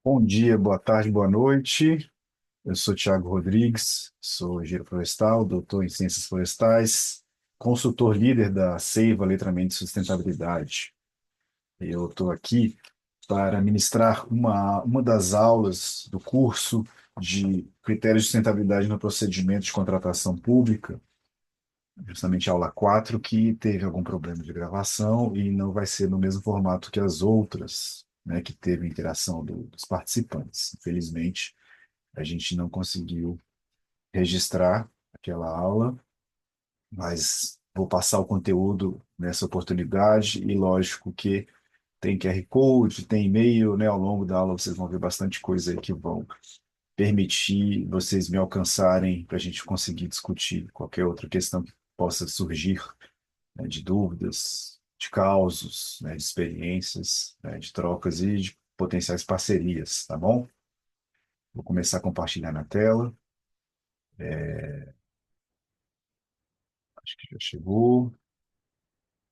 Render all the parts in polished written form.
Bom dia, boa tarde, boa noite. Eu sou Tiago Rodrigues, sou engenheiro florestal, doutor em ciências florestais, consultor líder da Seiva Letramento e Sustentabilidade. Eu estou aqui para ministrar uma das aulas do curso de Critérios de Sustentabilidade no Procedimento de Contratação Pública, justamente a aula 4, que teve algum problema de gravação e não vai ser no mesmo formato que as outras, né, que teve interação dos participantes. Infelizmente, a gente não conseguiu registrar aquela aula, mas vou passar o conteúdo nessa oportunidade e lógico que tem QR Code, tem e-mail, né? Ao longo da aula vocês vão ver bastante coisa aí que vão permitir vocês me alcançarem para a gente conseguir discutir qualquer outra questão que possa surgir, né, de dúvidas, de causos, né, de experiências, né, de trocas e de potenciais parcerias, tá bom? Vou começar a compartilhar na tela. Acho que já chegou.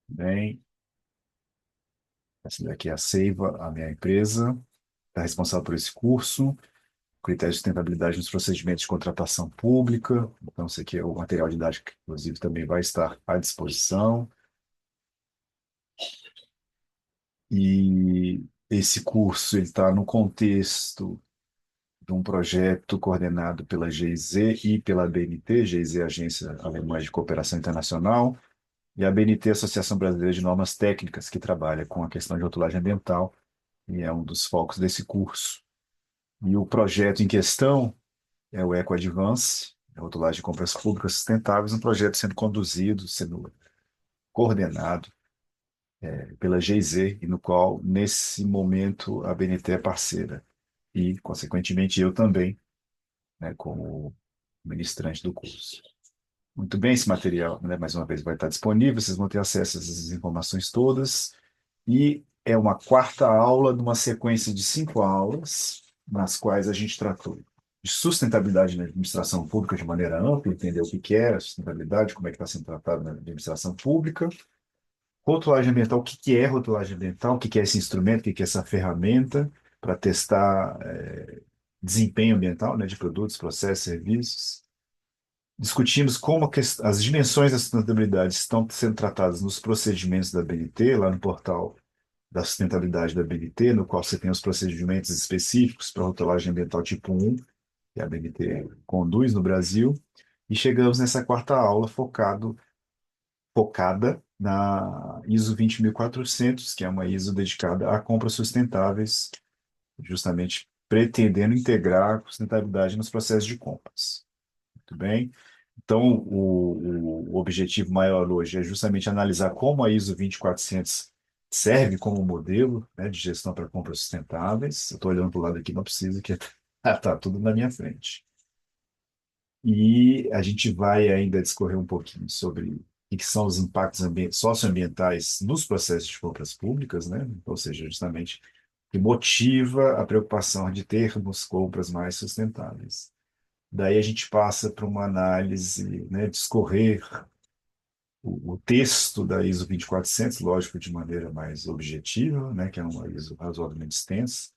Bem, essa daqui é a Seiva, a minha empresa, está responsável por esse curso, critérios de sustentabilidade nos procedimentos de contratação pública. Então, esse aqui é o material didático que, inclusive, também vai estar à disposição. E esse curso ele está no contexto de um projeto coordenado pela GIZ e pela ABNT. GIZ é a Agência Alemã de Cooperação Internacional, e a ABNT, Associação Brasileira de Normas Técnicas, que trabalha com a questão de rotulagem ambiental, e é um dos focos desse curso. E o projeto em questão é o Eco Advance, a rotulagem de compras públicas sustentáveis, um projeto sendo conduzido, sendo coordenado pela GIZ, e no qual, nesse momento, a ABNT é parceira. E, consequentemente, eu também, né, como ministrante do curso. Muito bem, esse material, né, mais uma vez, vai estar disponível, vocês vão ter acesso a essas informações todas. E é uma quarta aula de uma sequência de 5 aulas, nas quais a gente tratou de sustentabilidade na administração pública de maneira ampla, entender o que que é a sustentabilidade, como é que está sendo tratado na administração pública, rotulagem ambiental, o que que é rotulagem ambiental, o que que é esse instrumento, o que que é essa ferramenta para testar desempenho ambiental, né, de produtos, processos, serviços. Discutimos como as dimensões da sustentabilidade estão sendo tratadas nos procedimentos da BNT, lá no portal da sustentabilidade da BNT, no qual você tem os procedimentos específicos para rotulagem ambiental tipo 1, que a BNT conduz no Brasil, e chegamos nessa quarta aula focada na ISO 20400, que é uma ISO dedicada a compras sustentáveis, justamente pretendendo integrar a sustentabilidade nos processos de compras. Muito bem? Então, o objetivo maior hoje é justamente analisar como a ISO 20400 serve como modelo, né, de gestão para compras sustentáveis. Eu estou olhando para o lado aqui, não precisa, que está tudo na minha frente. E a gente vai ainda discorrer um pouquinho sobre o que são os impactos socioambientais nos processos de compras públicas, né? Ou seja, justamente o que motiva a preocupação de termos compras mais sustentáveis. Daí a gente passa para uma análise, né, discorrer o texto da ISO 20400, lógico, de maneira mais objetiva, né, que é uma ISO razoavelmente extensa,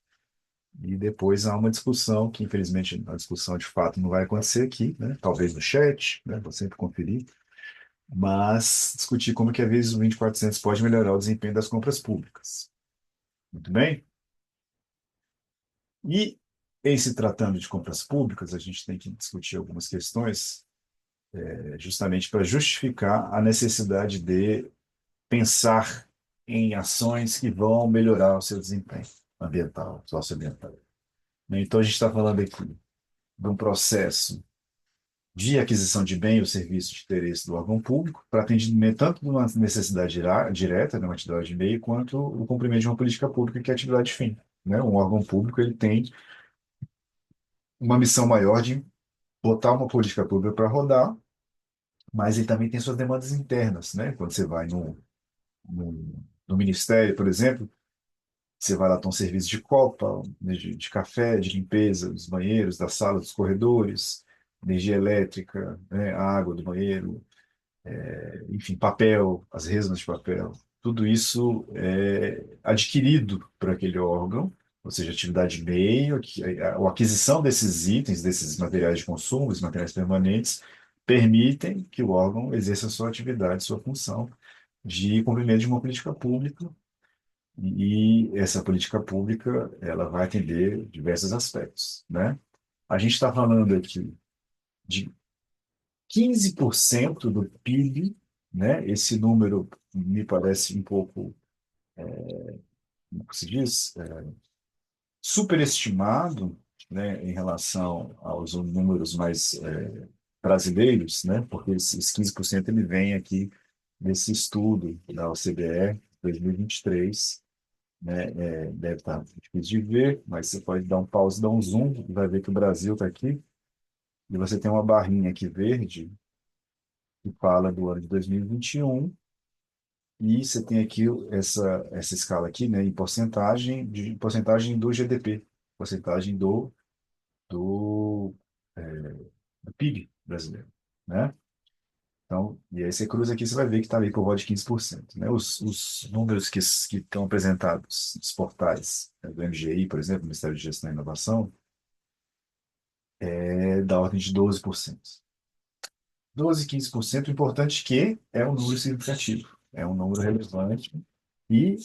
e depois há uma discussão, que infelizmente a discussão de fato não vai acontecer aqui, né, talvez no chat, né, vou sempre conferir, mas discutir como que a ISO 20400 pode melhorar o desempenho das compras públicas. Muito bem? E em se tratando de compras públicas, a gente tem que discutir algumas questões justamente para justificar a necessidade de pensar em ações que vão melhorar o seu desempenho ambiental, socioambiental. Então, a gente está falando aqui de um processo de aquisição de bem ou serviço de interesse do órgão público para atendimento tanto de uma necessidade direta, né, uma atividade de meio, quanto o cumprimento de uma política pública que é a atividade fim. Né? Um órgão público ele tem uma missão maior de botar uma política pública para rodar, mas ele também tem suas demandas internas. Né? Quando você vai no ministério, por exemplo, você vai lá ter um serviço de copa, né, de café, de limpeza dos banheiros, da sala, dos corredores, energia elétrica, né, a água do banheiro, enfim, papel, as resmas de papel. Tudo isso é adquirido por aquele órgão, ou seja, atividade meio, a aquisição desses itens, desses materiais de consumo, esses materiais permanentes, permitem que o órgão exerça sua atividade, sua função de cumprimento de uma política pública, e essa política pública ela vai atender diversos aspectos, né? A gente está falando aqui de 15% do PIB, né? Esse número me parece um pouco, como se diz, superestimado, né, em relação aos números mais brasileiros, né? Porque esses 15% ele vem aqui nesse estudo da OCDE 2023, né? Deve estar difícil de ver, mas você pode dar um pause, dar um zoom, e vai ver que o Brasil está aqui, e você tem uma barrinha aqui verde que fala do ano de 2021. E você tem aqui essa escala aqui, né, em porcentagem do GDP, porcentagem do, é, do PIB brasileiro, né? Então, e aí você cruza aqui, você vai ver que está ali por volta de 15%, né? Os números que estão apresentados nos portais, né, do MGI, por exemplo, Ministério de Gestão e Inovação, é da ordem de 12%. 12, 15%, o importante que é um número significativo, é um número relevante, e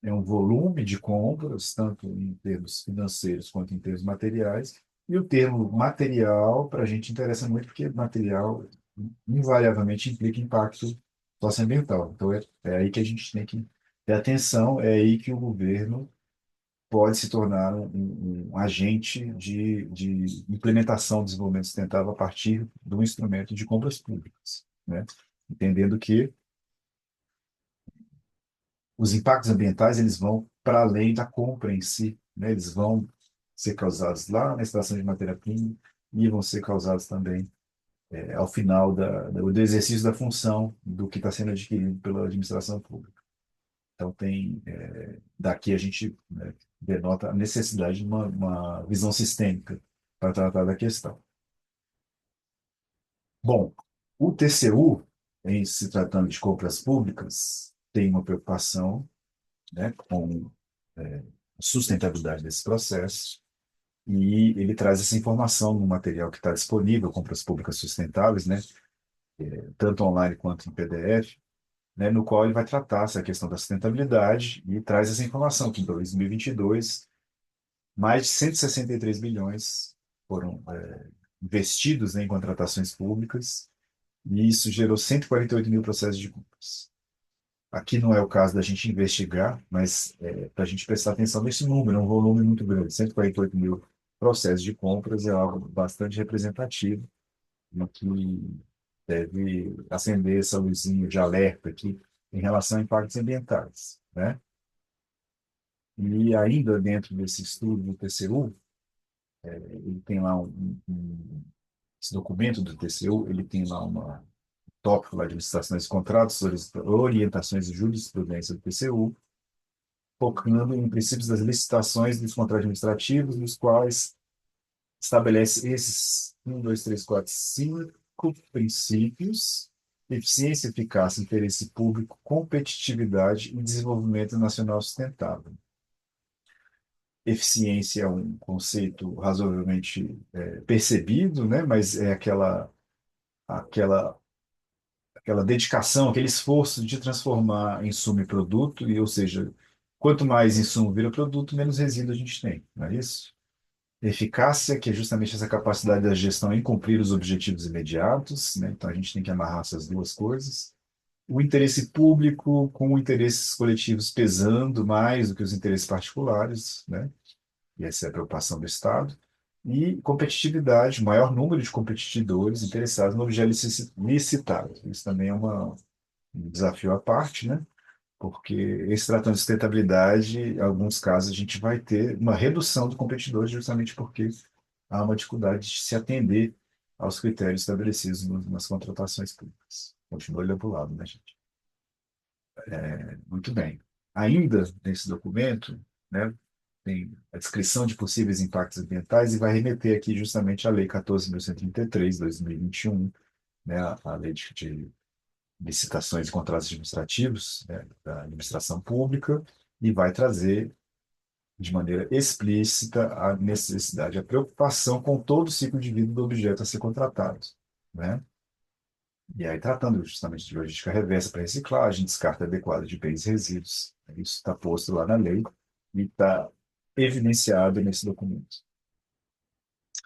é um volume de compras, tanto em termos financeiros quanto em termos materiais. E o termo material, para a gente, interessa muito, porque material invariavelmente implica impacto socioambiental. Então, é aí que a gente tem que ter atenção, é aí que o governo pode se tornar um agente de implementação do desenvolvimento sustentável a partir do instrumento de compras públicas, né? Entendendo que os impactos ambientais eles vão para além da compra em si, né? Eles vão ser causados lá na extração de matéria-prima e vão ser causados também ao final do exercício da função do que está sendo adquirido pela administração pública. Então, daqui a gente, né, denota a necessidade de uma visão sistêmica para tratar da questão. Bom, o TCU, em se tratando de compras públicas, tem uma preocupação, né, com a sustentabilidade desse processo, e ele traz essa informação no material que está disponível, Compras Públicas Sustentáveis, né, tanto online quanto em PDF, né, no qual ele vai tratar essa questão da sustentabilidade e traz essa informação que em 2022, mais de 163 bilhões foram investidos, né, em contratações públicas, e isso gerou 148 mil processos de compras. Aqui não é o caso da gente investigar, mas para a gente prestar atenção nesse número, é um volume muito grande. 148 mil processos de compras é algo bastante representativo, no que deve acender essa luzinha de alerta aqui em relação a impactos ambientais, né? E ainda dentro desse estudo do TCU, ele tem lá esse documento do TCU, ele tem lá uma tópico lá de licitações e contratos, orientações e jurisprudência do TCU, focando em princípios das licitações dos contratos administrativos, nos quais estabelece esses 5 princípios: eficiência, eficácia, interesse público, competitividade e desenvolvimento nacional sustentável. Eficiência é um conceito razoavelmente percebido, né? Mas é aquela aquela dedicação, aquele esforço de transformar insumo em produto, ou seja, quanto mais insumo vira produto, menos resíduo a gente tem, não é isso? Eficácia, que é justamente essa capacidade da gestão em cumprir os objetivos imediatos, né? Então a gente tem que amarrar essas duas coisas. O interesse público com interesses coletivos pesando mais do que os interesses particulares, né? E essa é a preocupação do Estado. E competitividade, maior número de competidores interessados no objeto licitado. Isso também é um desafio à parte, né? Porque esse tratando de sustentabilidade, em alguns casos a gente vai ter uma redução de competidores justamente porque há uma dificuldade de se atender aos critérios estabelecidos nas contratações públicas. Continua olhando para o lado, né, gente? Muito bem. Ainda nesse documento, né, tem a descrição de possíveis impactos ambientais e vai remeter aqui justamente à Lei 14.133, 2021, né, a Lei de licitações e contratos administrativos, né, da administração pública, e vai trazer de maneira explícita a necessidade, a preocupação com todo o ciclo de vida do objeto a ser contratado, né? E aí, tratando justamente de logística reversa para reciclagem, descarte adequado de bens e resíduos. Isso está posto lá na lei e está evidenciado nesse documento.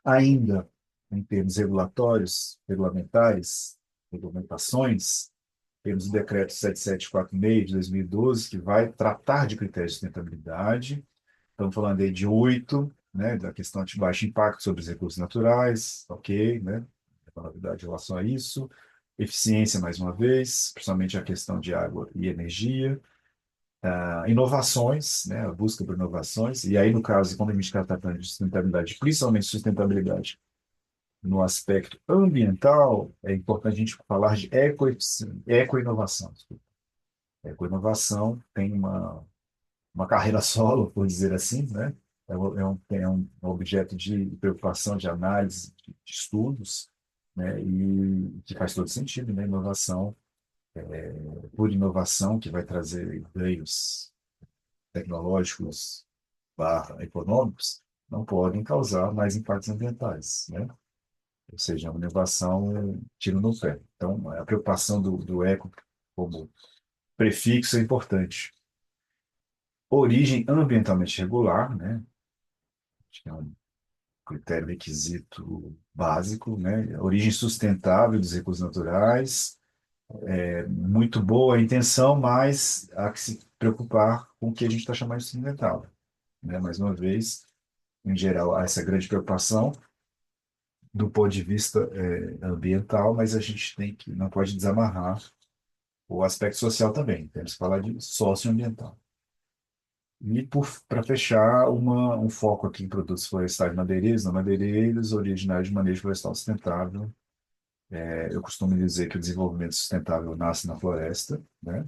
Ainda, em termos regulatórios, regulamentares, regulamentações, temos o decreto 7746 de 2012, que vai tratar de critérios de sustentabilidade. Estamos falando aí de oito, né, da questão de baixo impacto sobre os recursos naturais, ok, né? Uma novidade em relação a isso. Eficiência, mais uma vez, principalmente a questão de água e energia. Inovações, né, a busca por inovações. E aí, no caso, quando a gente está tratando de sustentabilidade, principalmente sustentabilidade no aspecto ambiental, é importante a gente falar de eco-inovação. Eco-inovação tem uma carreira solo, por dizer assim, né? É um objeto de preocupação, de análise, de estudos, né? E que faz todo sentido, né? Inovação, por inovação, que vai trazer ganhos tecnológicos barra econômicos, não podem causar mais impactos ambientais, né? Ou seja, uma inovação tiro no pé. Então, a preocupação do eco como prefixo é importante. Origem ambientalmente regular, né? Acho que é um critério requisito básico, né? Origem sustentável dos recursos naturais, muito boa a intenção, mas há que se preocupar com o que a gente está chamando de sustentável, né? Mais uma vez, em geral, há essa grande preocupação do ponto de vista ambiental, mas a gente não pode desamarrar o aspecto social também. Temos que falar de socioambiental. E para fechar, um foco aqui em produtos florestais madeireiros, não madeireiros, originários de manejo florestal sustentável. Eu costumo dizer que o desenvolvimento sustentável nasce na floresta, né?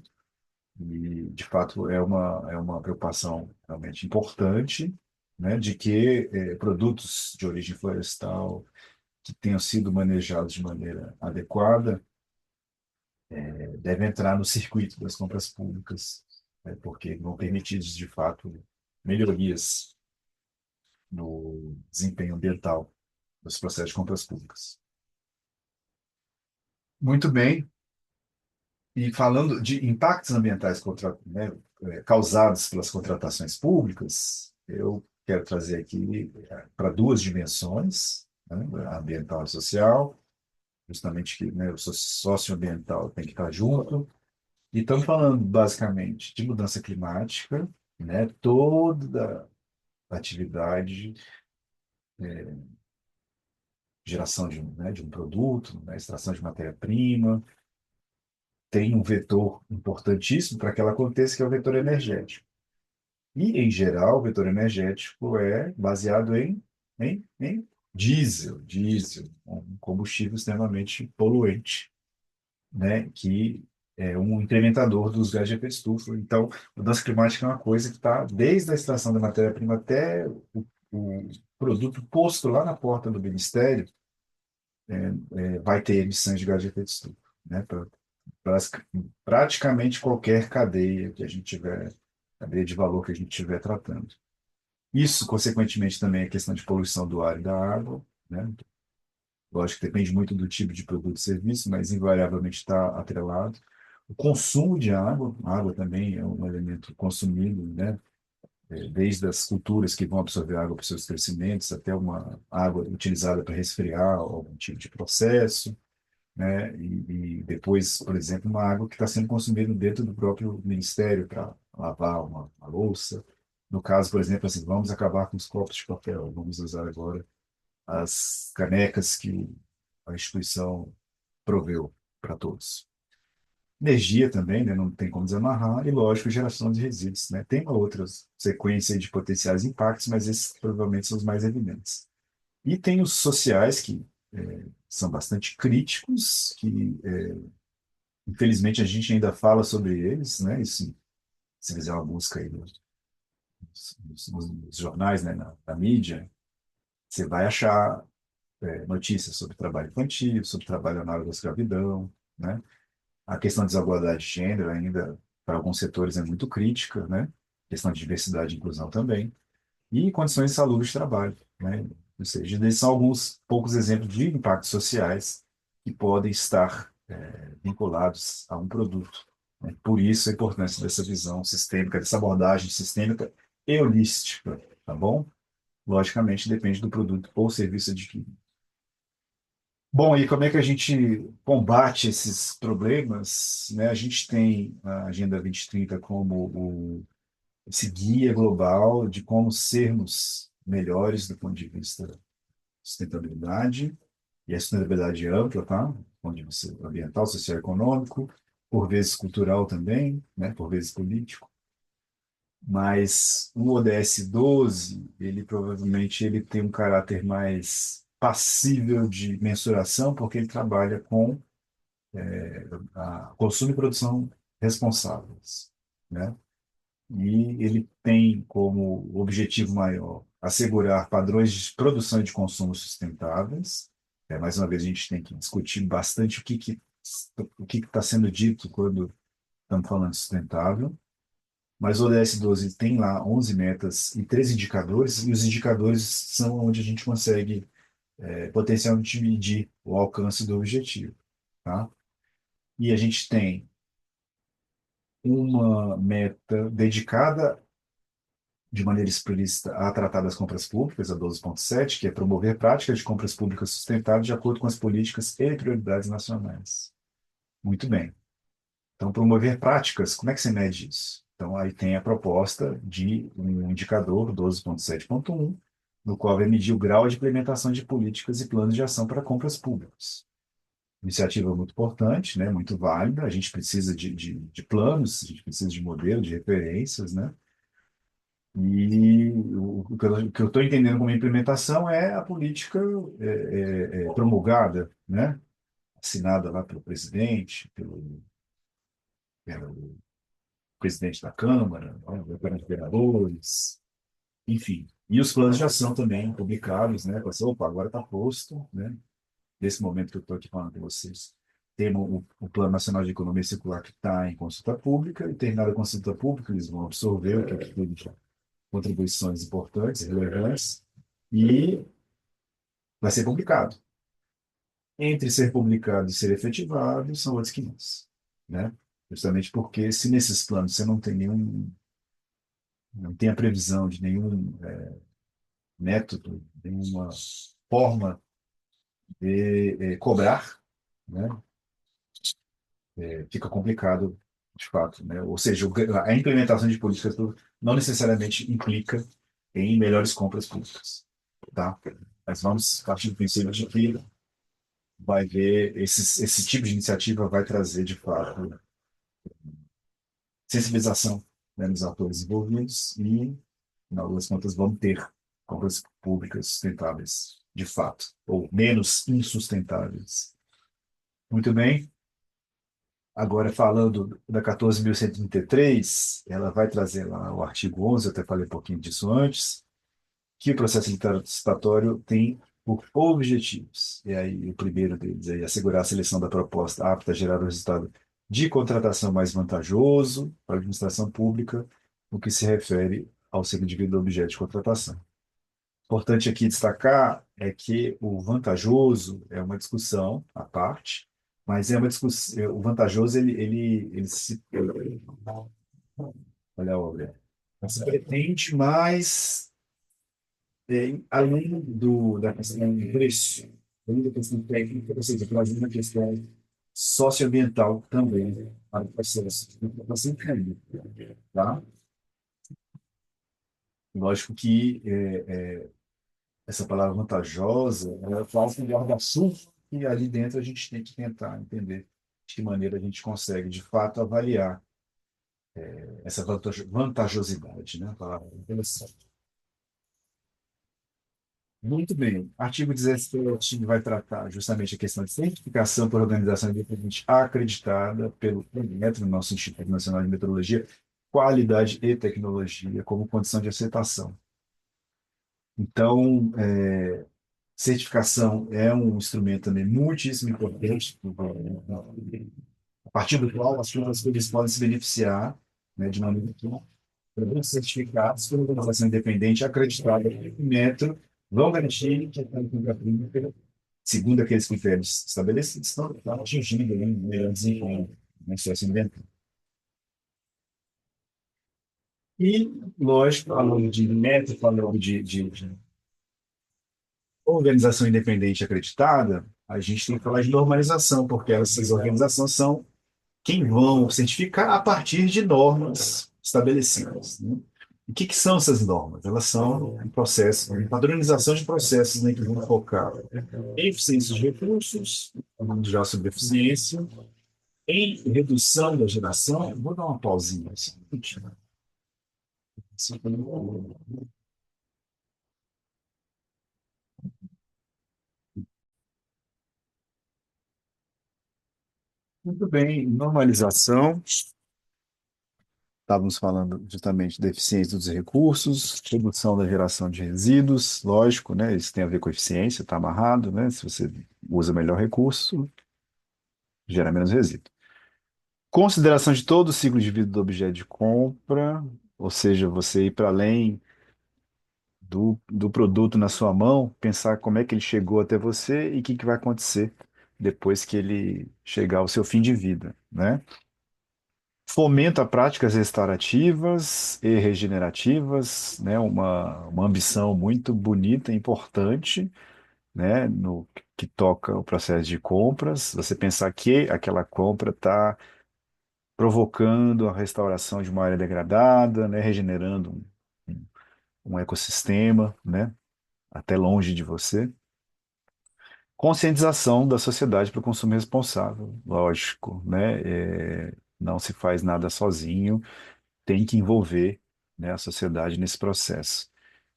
E, de fato, é uma preocupação realmente importante, né? De que produtos de origem florestal que tenham sido manejados de maneira adequada devem entrar no circuito das compras públicas, né? Porque vão permitir, de fato, melhorias no desempenho ambiental dos processos de compras públicas. Muito bem. E falando de impactos ambientais né, causados pelas contratações públicas, eu quero trazer aqui para duas dimensões, né, ambiental e social, justamente que, né, o socioambiental tem que estar junto. E estamos falando basicamente de mudança climática, né, toda a atividade, geração de um produto, né, extração de matéria-prima, tem um vetor importantíssimo para que ela aconteça, que é o vetor energético. E, em geral, o vetor energético é baseado em diesel, um combustível extremamente poluente, né, que é um incrementador dos gases de efeito estufa. Então, mudança climática é uma coisa que está desde a extração da matéria-prima até o produto posto lá na porta do Ministério, vai ter emissões de gás de efeito estufa, né, para praticamente qualquer cadeia que a gente tiver, cadeia de valor que a gente estiver tratando. Isso, consequentemente, também é questão de poluição do ar e da água, né? Lógico que depende muito do tipo de produto e serviço, mas invariavelmente está atrelado. O consumo de água, a água também é um elemento consumido, né? Desde as culturas que vão absorver água para os seus crescimentos, até uma água utilizada para resfriar algum tipo de processo, né? E depois, por exemplo, uma água que está sendo consumida dentro do próprio ministério para lavar uma louça. No caso, por exemplo, assim, vamos acabar com os copos de papel, vamos usar agora as canecas que a instituição proveu para todos. Energia também, né? Não tem como desamarrar, e lógico, geração de resíduos, né? Tem uma outra sequência de potenciais impactos, mas esses provavelmente são os mais evidentes. E tem os sociais, que são bastante críticos, que infelizmente a gente ainda fala sobre eles, né? Isso, se fizer uma busca aí nos jornais, né? Na mídia, você vai achar notícias sobre trabalho infantil, sobre trabalho análogo à escravidão, né? A questão de desigualdade de gênero ainda, para alguns setores, é muito crítica, né? A questão de diversidade e inclusão também. e condições insalubres de trabalho, né? Ou seja, esses são alguns poucos exemplos de impactos sociais que podem estar vinculados a um produto, né? Por isso a importância dessa visão sistêmica, dessa abordagem sistêmica e holística, tá bom? Logicamente, depende do produto ou serviço adquirido. Bom, e como é que a gente combate esses problemas, né? A gente tem a Agenda 2030 como esse guia global de como sermos melhores do ponto de vista da sustentabilidade, e a sustentabilidade ampla, tá? Do ponto de vista ambiental, social, econômico, por vezes cultural também, né? Por vezes político. Mas o ODS 12, ele provavelmente ele tem um caráter mais passível de mensuração, porque ele trabalha com a consumo e produção responsáveis, né? E ele tem como objetivo maior assegurar padrões de produção e de consumo sustentáveis. Mais uma vez, a gente tem que discutir bastante o que está sendo dito quando estamos falando de sustentável. Mas o ODS 12 tem lá 11 metas e 13 indicadores, e os indicadores são onde a gente consegue potencialmente medir o alcance do objetivo, tá? E a gente tem uma meta dedicada de maneira explícita a tratar das compras públicas, a 12.7, que é promover práticas de compras públicas sustentáveis de acordo com as políticas e prioridades nacionais. Muito bem. Então, promover práticas, como é que você mede isso? Então, aí tem a proposta de um indicador 12.7.1, no qual vai medir o grau de implementação de políticas e planos de ação para compras públicas. Iniciativa muito importante, né, muito válida. A gente precisa de planos, a gente precisa de modelo, de referências, né? E o que eu estou entendendo como implementação é a política promulgada, né? Assinada lá pelo presidente, pelo presidente da Câmara, né? Pela Câmara de Vereadores, enfim. E os planos de ação também publicados, né? Para opa, agora está posto, né? Nesse momento que eu estou aqui falando com vocês. Temos o Plano Nacional de Economia Circular que está em consulta pública, e terminada a consulta pública, eles vão absorver o que é tudo contribuições importantes, relevantes, e vai ser publicado. Entre ser publicado e ser efetivado, são outros 500, né? Justamente porque se nesses planos você não tem a previsão de nenhum método, nenhuma forma de cobrar, né? Fica complicado de fato, né? Ou seja, a implementação de políticas públicas não necessariamente implica em melhores compras públicas, tá? Mas vamos partir do princípio de que vai ver esse tipo de iniciativa vai trazer, de fato, sensibilização, né, nos atores envolvidos e, no final das contas, vamos ter compras públicas sustentáveis, de fato, ou menos insustentáveis. Muito bem. Agora, falando da 14.133, ela vai trazer lá o artigo 11, eu até falei um pouquinho disso antes, que o processo licitatório tem por objetivos. E aí, o primeiro deles é assegurar a seleção da proposta apta a gerar o resultado de contratação mais vantajoso para a administração pública, no que se refere ao seu indivíduo objeto de contratação. Importante aqui destacar é que o vantajoso é uma discussão à parte, mas é uma discussão, o vantajoso ele se olha a obra, se pretende mais além da questão do preço, além da questão técnica, ou seja, trazendo uma questão socioambiental também para o processo de implementação técnica, tá? Lógico que essa palavra vantajosa, ela fala com guarda-chuva e ali dentro a gente tem que tentar entender de que maneira a gente consegue, de fato, avaliar essa vantajosidade, né? Palavra interessante. Muito bem. Artigo 17 vai tratar justamente a questão de certificação por organização independente acreditada pelo MET, no nosso Instituto Nacional de Metrologia, qualidade e tecnologia como condição de aceitação. Então, certificação é um instrumento também muitíssimo importante, a partir do qual as pessoas podem se beneficiar, né, de maneira que produtos certificados por organização independente acreditada por metro vão garantir que a compra-pública, segundo aqueles critérios estabelecidos, estão atingindo um melhor desempenho no processo ambiental. E, lógico, falando de metro, falando de organização independente acreditada, a gente tem que falar de normalização, porque essas organizações são quem vão certificar a partir de normas estabelecidas, né? O que são essas normas? Elas são um processo, uma padronização de processos, né, que vão focar em eficiência de recursos, falando já sobre eficiência, em redução da geração. Vou dar uma pausinha. Assim, um minutinho. Muito bem, normalização. Estávamos falando justamente da eficiência dos recursos, redução da geração de resíduos, lógico, né? Isso tem a ver com eficiência, está amarrado, né? Se você usa melhor recurso, gera menos resíduo. Consideração de todo o ciclo de vida do objeto de compra, ou seja, você ir para além do produto na sua mão, pensar como é que ele chegou até você e o que, que vai acontecer depois que ele chegar ao seu fim de vida, né? Fomenta práticas restaurativas e regenerativas, né? Uma ambição muito bonita e importante, né? No que toca o processo de compras. Você pensar que aquela compra está provocando a restauração de uma área degradada, né? Regenerando um, um ecossistema, né? Até longe de você. Conscientização da sociedade para o consumo responsável, lógico, né? Não se faz nada sozinho, tem que envolver, né, a sociedade nesse processo.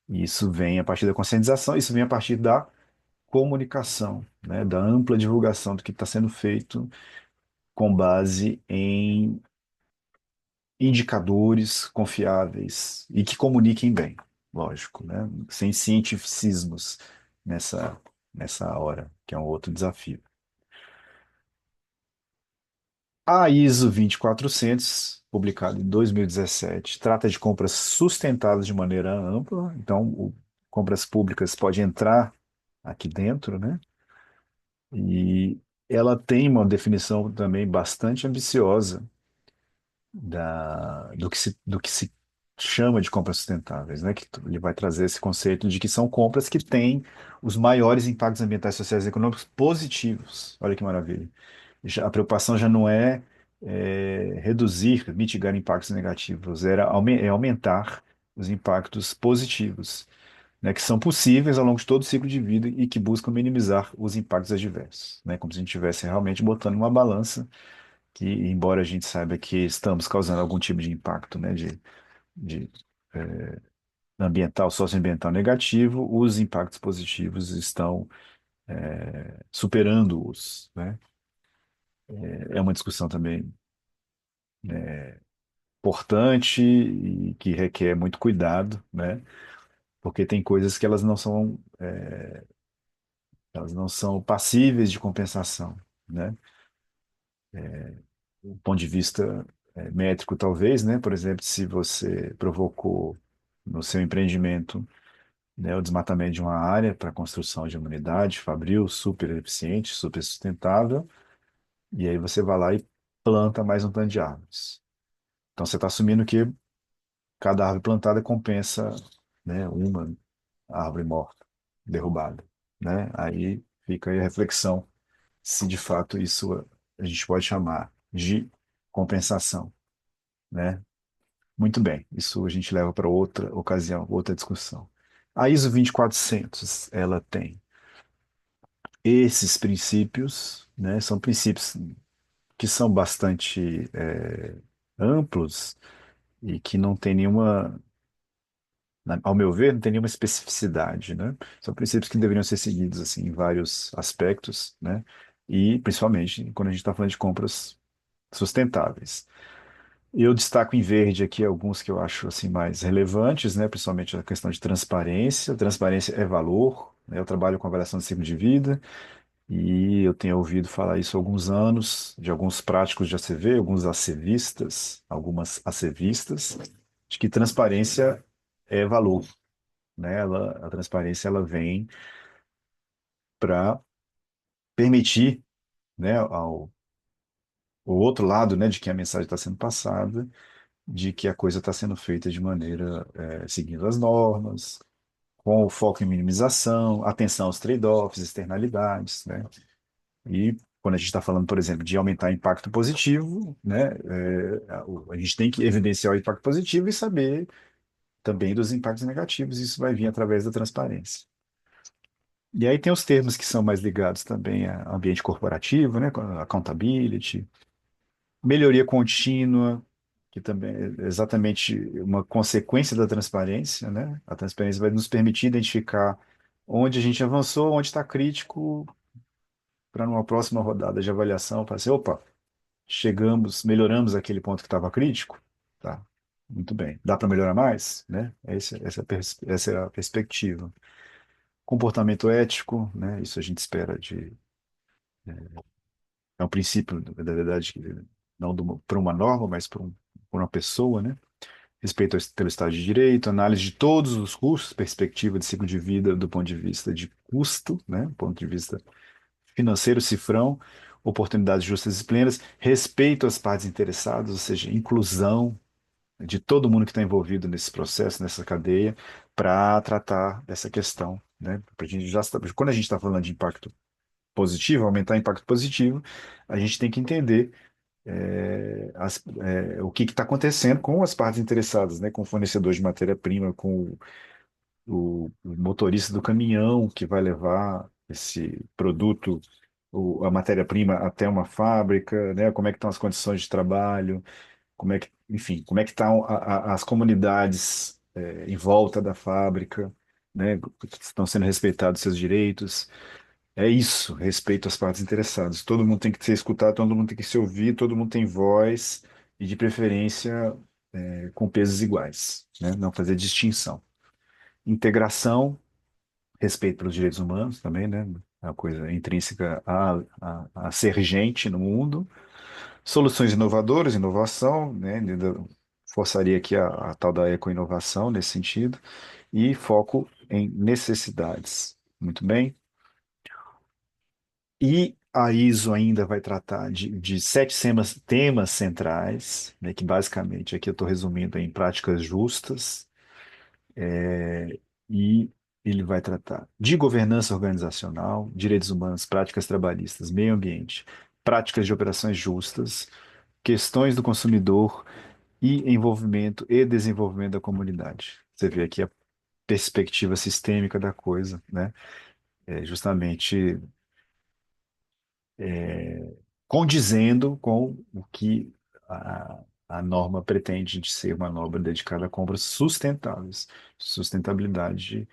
E isso vem a partir da conscientização, isso vem a partir da comunicação, né, da ampla divulgação do que está sendo feito com base em indicadores confiáveis e que comuniquem bem, lógico, né, sem cientificismos nessa, nessa hora, que é um outro desafio. A ISO 20400, publicada em 2017, trata de compras sustentáveis de maneira ampla, então compras públicas pode entrar aqui dentro, né? E ela tem uma definição também bastante ambiciosa do que se chama de compras sustentáveis, né? Que ele vai trazer esse conceito de que são compras que têm os maiores impactos ambientais, sociais e econômicos positivos. Olha que maravilha. A preocupação já não é, reduzir, mitigar impactos negativos, é aumentar os impactos positivos, né, que são possíveis ao longo de todo o ciclo de vida e que buscam minimizar os impactos adversos, né, como se a gente estivesse realmente botando uma balança que, embora a gente saiba que estamos causando algum tipo de impacto, né, de ambiental, socioambiental negativo, os impactos positivos estão superando-os, né? É uma discussão também importante e que requer muito cuidado, né? Porque tem coisas que elas não são passíveis de compensação, né? Do ponto de vista métrico, talvez, né? Por exemplo, se você provocou no seu empreendimento, né, o desmatamento de uma área para construção de uma unidade fabril super eficiente, super sustentável, e aí você vai lá e planta mais um tanto de árvores. Então você está assumindo que cada árvore plantada compensa, né, uma árvore morta, derrubada, né? Aí fica aí a reflexão se de fato isso a gente pode chamar de compensação, né? Muito bem, isso a gente leva para outra ocasião, outra discussão. A ISO 20400, ela tem esses princípios, né? São princípios que são bastante amplos e que não tem nenhuma, ao meu ver, não tem nenhuma especificidade, né? São princípios que deveriam ser seguidos assim em vários aspectos, né? E principalmente quando a gente está falando de compras sustentáveis. Eu destaco em verde aqui alguns que eu acho assim mais relevantes, né? Principalmente a questão de transparência. Transparência é valor, né? Eu trabalho com avaliação de ciclo de vida e eu tenho ouvido falar isso há alguns anos de alguns práticos de ACV, alguns ACVistas, algumas ACVistas, de que transparência é valor, né? A transparência ela vem para permitir, né, ao o outro lado, né, de que a mensagem está sendo passada, de que a coisa está sendo feita de maneira, seguindo as normas, com o foco em minimização, atenção aos trade-offs, externalidades, né? E quando a gente está falando, por exemplo, de aumentar impacto positivo, né, a gente tem que evidenciar o impacto positivo e saber também dos impactos negativos. Isso vai vir através da transparência. E aí tem os termos que são mais ligados também a ambiente corporativo, né, com a accountability, melhoria contínua, que também é exatamente uma consequência da transparência, né? A transparência vai nos permitir identificar onde a gente avançou, onde está crítico, para numa próxima rodada de avaliação, falar assim, opa, chegamos, melhoramos aquele ponto que estava crítico, tá? Muito bem. Dá para melhorar mais, né? Essa é a perspectiva. Comportamento ético, né? Isso a gente espera de é um princípio, na verdade, não para uma norma, mas para uma pessoa, né? Respeito pelo Estado de Direito, análise de todos os custos, perspectiva de ciclo de vida do ponto de vista de custo, né? Do ponto de vista financeiro, cifrão, oportunidades justas e plenas, respeito às partes interessadas, ou seja, inclusão de todo mundo que está envolvido nesse processo, nessa cadeia, para tratar dessa questão, né? Pra gente quando a gente está falando de impacto positivo, aumentar impacto positivo, a gente tem que entender o que está acontecendo com as partes interessadas, né? Com o fornecedor de matéria-prima, com o motorista do caminhão que vai levar esse produto, a matéria-prima até uma fábrica, né? Como é que estão as condições de trabalho, enfim, como é que estão as comunidades em volta da fábrica, né? Estão sendo respeitados seus direitos. É isso, respeito às partes interessadas. Todo mundo tem que ser escutado, todo mundo tem que se ouvir, todo mundo tem voz e, de preferência, com pesos iguais, né? Não fazer distinção. Integração, respeito pelos direitos humanos também, né? É uma coisa intrínseca a ser gente no mundo. Soluções inovadoras, inovação, né? Ainda forçaria aqui a tal da eco-inovação nesse sentido. E foco em necessidades. Muito bem. E a ISO ainda vai tratar de sete temas centrais, né, que basicamente aqui eu estou resumindo em práticas justas, e ele vai tratar de governança organizacional, direitos humanos, práticas trabalhistas, meio ambiente, práticas de operações justas, questões do consumidor e envolvimento e desenvolvimento da comunidade. Você vê aqui a perspectiva sistêmica da coisa, né? Justamente condizendo com o que a norma pretende de ser uma norma dedicada a compras sustentáveis. Sustentabilidade,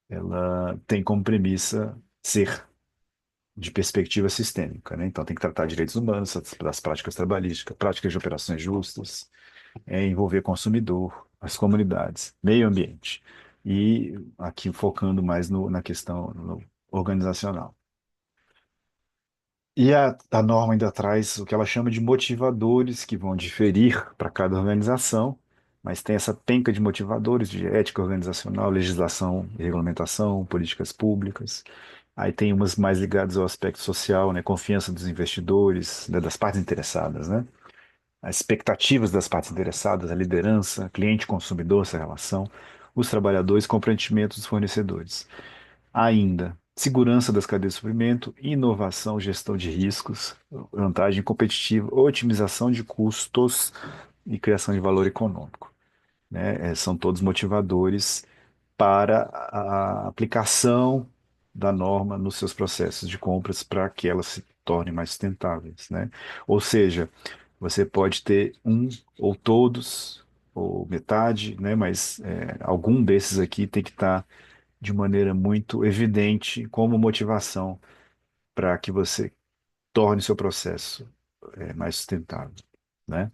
ela tem como premissa ser de perspectiva sistêmica, né? Então tem que tratar direitos humanos, das práticas trabalhísticas, práticas de operações justas, envolver consumidor, as comunidades, meio ambiente. E aqui focando mais na questão organizacional. E a norma ainda traz o que ela chama de motivadores, que vão diferir para cada organização, mas tem essa penca de motivadores de ética organizacional, legislação e regulamentação, políticas públicas. Aí tem umas mais ligadas ao aspecto social, né, confiança dos investidores, né, das partes interessadas, né? As expectativas das partes interessadas, a liderança, cliente, consumidor, essa relação, os trabalhadores, comprometimento dos fornecedores. Ainda, segurança das cadeias de suprimento, inovação, gestão de riscos, vantagem competitiva, otimização de custos e criação de valor econômico, né? São todos motivadores para a aplicação da norma nos seus processos de compras para que elas se tornem mais sustentáveis, né? Ou seja, você pode ter um ou todos ou metade, né? Mas algum desses aqui tem que estar de maneira muito evidente como motivação para que você torne seu processo mais sustentável, né?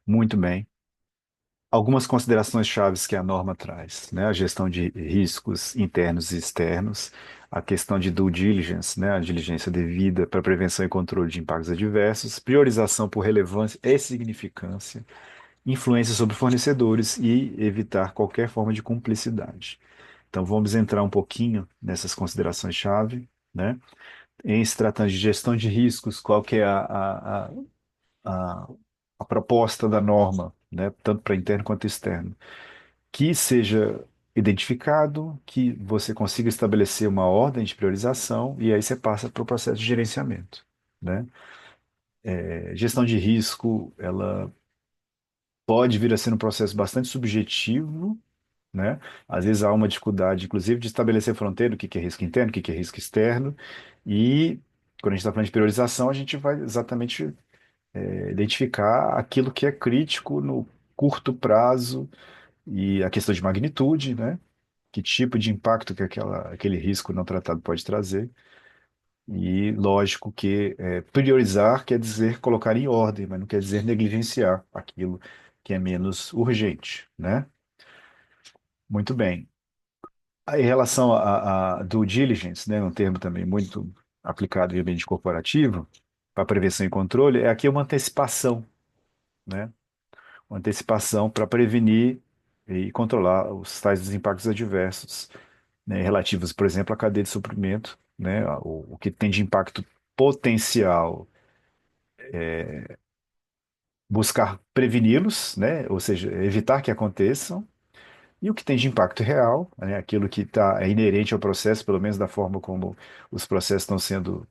Muito bem. Algumas considerações chaves que a norma traz, né? A gestão de riscos internos e externos, a questão de due diligence, né? A diligência devida para prevenção e controle de impactos adversos, priorização por relevância e significância, influência sobre fornecedores e evitar qualquer forma de cumplicidade. Então, vamos entrar um pouquinho nessas considerações-chave, né? Em se tratando de gestão de riscos, qual que é a, a proposta da norma, né? Tanto para interno quanto externo? Que seja identificado, que você consiga estabelecer uma ordem de priorização e aí você passa para o processo de gerenciamento, né? Gestão de risco, ela pode vir a ser um processo bastante subjetivo, né? Às vezes há uma dificuldade, inclusive, de estabelecer fronteira, o que que é risco interno, o que que é risco externo, e quando a gente está falando de priorização, a gente vai exatamente identificar aquilo que é crítico no curto prazo e a questão de magnitude, né? Que tipo de impacto que aquele risco não tratado pode trazer. E lógico que priorizar quer dizer colocar em ordem, mas não quer dizer negligenciar aquilo que é menos urgente, né? Muito bem. Em relação a due diligence, né, um termo também muito aplicado em ambiente corporativo, para prevenção e controle, é aqui uma antecipação, né? Uma antecipação para prevenir e controlar os tais dos impactos adversos, né, relativos, por exemplo, à cadeia de suprimento, né, o que tem de impacto potencial, buscar preveni-los, né, ou seja, evitar que aconteçam, e o que tem de impacto real, né, aquilo que é inerente ao processo, pelo menos da forma como os processos estão sendo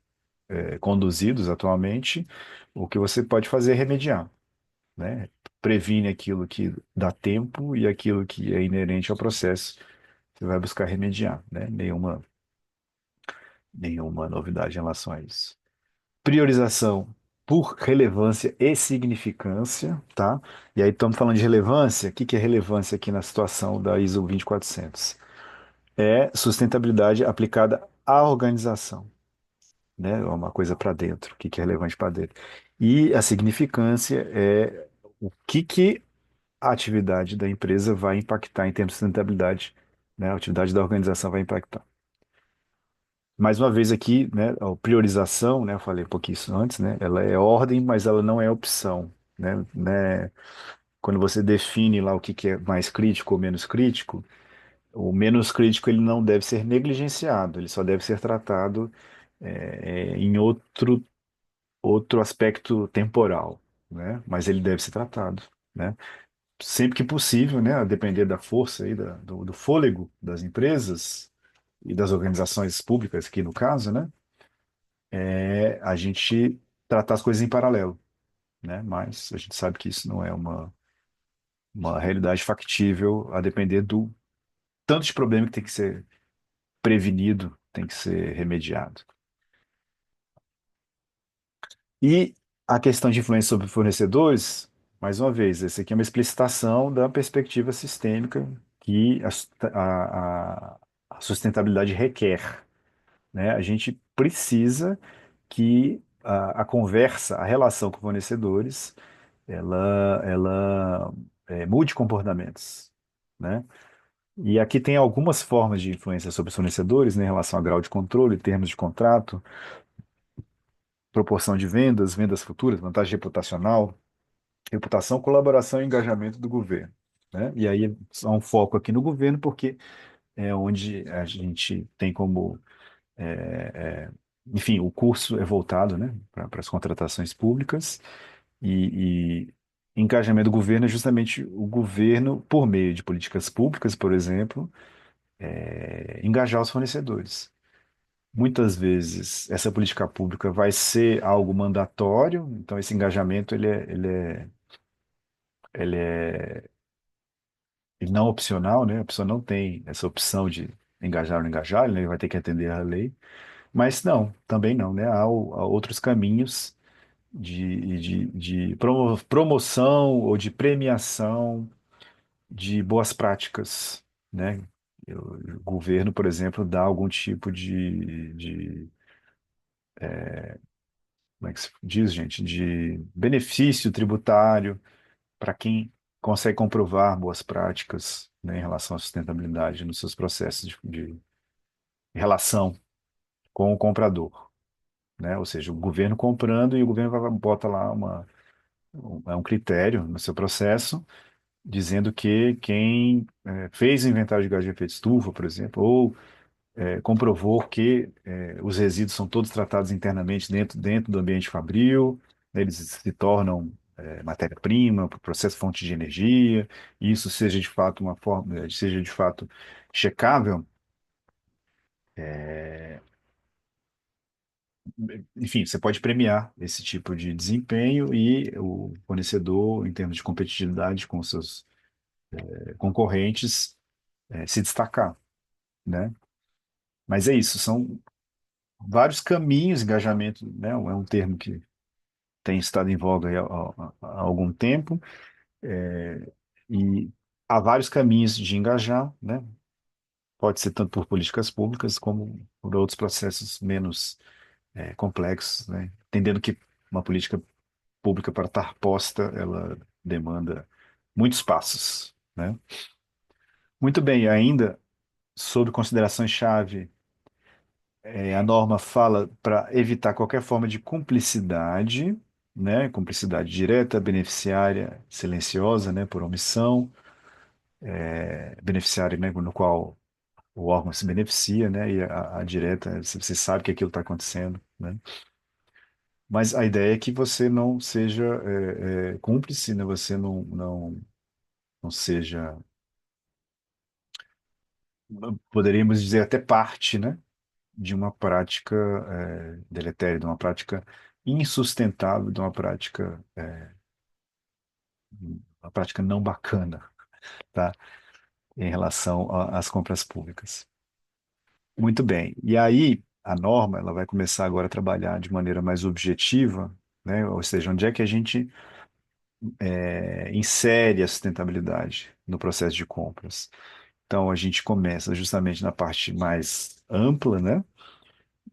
conduzidos atualmente, o que você pode fazer é remediar, né, previne aquilo que dá tempo e aquilo que é inerente ao processo, você vai buscar remediar, né, nenhuma novidade em relação a isso. Priorização por relevância e significância, tá? E aí estamos falando de relevância. O que que é relevância aqui na situação da ISO 20400? É sustentabilidade aplicada à organização, né? É uma coisa para dentro. O que que é relevante para dentro? E a significância é o que que a atividade da empresa vai impactar em termos de sustentabilidade, né? A atividade da organização vai impactar. Mais uma vez aqui, né, a priorização, né, eu falei um pouquinho isso antes, né, ela é ordem, mas ela não é opção, né, quando você define lá o que que é mais crítico ou menos crítico, o menos crítico ele não deve ser negligenciado, ele só deve ser tratado em outro aspecto temporal, né, mas ele deve ser tratado, né, sempre que possível, né, a depender da força aí, do fôlego das empresas e das organizações públicas aqui no caso, né, a gente tratar as coisas em paralelo, né? Mas a gente sabe que isso não é uma realidade factível a depender do tanto de problema que tem que ser prevenido, tem que ser remediado. E a questão de influência sobre fornecedores, mais uma vez, essa aqui é uma explicitação da perspectiva sistêmica que a sustentabilidade requer, né? A gente precisa que a conversa, a relação com fornecedores ela mude comportamentos, né? E aqui tem algumas formas de influência sobre os fornecedores, né, em relação a grau de controle, termos de contrato, proporção de vendas, vendas futuras, vantagem reputacional, reputação, colaboração e engajamento do governo, né? E aí há um foco aqui no governo porque é onde a gente tem como, enfim, o curso é voltado, né, para as contratações públicas. E engajamento do governo é justamente o governo, por meio de políticas públicas, por exemplo, engajar os fornecedores. Muitas vezes essa política pública vai ser algo mandatório, então esse engajamento ele é ele não opcional, né? A pessoa não tem essa opção de engajar ou não engajar, ele vai ter que atender à lei. Mas não, também não, né? Há outros caminhos de promoção ou de premiação de boas práticas, né? O governo, por exemplo, dá algum tipo como é que se diz, gente, de benefício tributário para quem consegue comprovar boas práticas, né, em relação à sustentabilidade nos seus processos de relação com o comprador, né? Ou seja, o governo comprando e o governo bota lá É um critério no seu processo, dizendo que quem fez o inventário de gás de efeito estufa, por exemplo, ou comprovou que os resíduos são todos tratados internamente dentro do ambiente fabril, né, eles se tornam matéria-prima para o processo fonte de energia, e isso seja de fato uma forma, seja de fato checável. Enfim, você pode premiar esse tipo de desempenho e o fornecedor, em termos de competitividade com os seus concorrentes, se destacar, né? Mas é isso, são vários caminhos, engajamento, né? É um termo que tem estado em voga aí há algum tempo, e há vários caminhos de engajar, né? Pode ser tanto por políticas públicas como por outros processos menos complexos, né? Entendendo que uma política pública para estar posta, ela demanda muitos passos, né? Muito bem, ainda sobre considerações-chave, a norma fala para evitar qualquer forma de cumplicidade, né? Cumplicidade direta, beneficiária, silenciosa, né? Por omissão, beneficiária, né? No qual o órgão se beneficia, né? E a direta, você sabe que aquilo está acontecendo, né? Mas a ideia é que você não seja cúmplice, né? Você não seja, poderíamos dizer até parte, né? De uma prática deletéria, de uma prática insustentável, de uma prática não bacana, tá? Em relação às compras públicas. Muito bem. E aí, a norma, ela vai começar agora a trabalhar de maneira mais objetiva, né? Ou seja, onde é que a gente insere a sustentabilidade no processo de compras. Então, a gente começa justamente na parte mais ampla, né?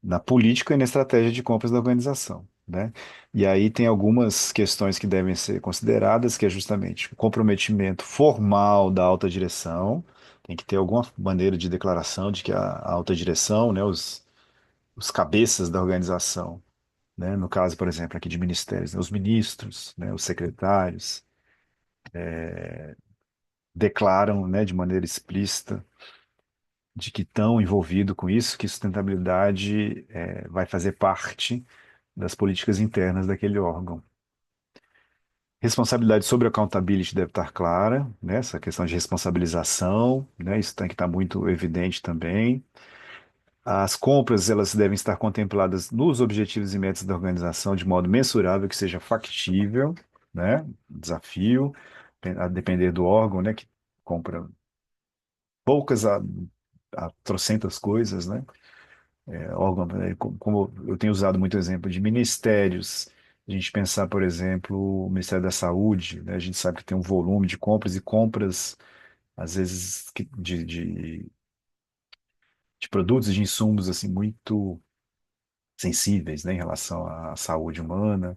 Na política e na estratégia de compras da organização, né? E aí tem algumas questões que devem ser consideradas, que é justamente o comprometimento formal da alta direção, tem que ter alguma maneira de declaração de que a alta direção, né, os cabeças da organização, né, no caso, por exemplo, aqui de ministérios, né, os ministros, né, os secretários, declaram, né, de maneira explícita de que estão envolvidos com isso, que sustentabilidade vai fazer parte das políticas internas daquele órgão. Responsabilidade sobre accountability deve estar clara, né? Essa questão de responsabilização, né? Isso tem que estar muito evidente também. As compras, elas devem estar contempladas nos objetivos e metas da organização de modo mensurável, que seja factível, né? Desafio, a depender do órgão, né? Que compra poucas a trocentas coisas, né? Órgão, como eu tenho usado muito exemplo de ministérios, a gente pensar, por exemplo, o Ministério da Saúde, né? A gente sabe que tem um volume de compras e compras, às vezes, de produtos e de insumos, assim, muito sensíveis, né, em relação à saúde humana.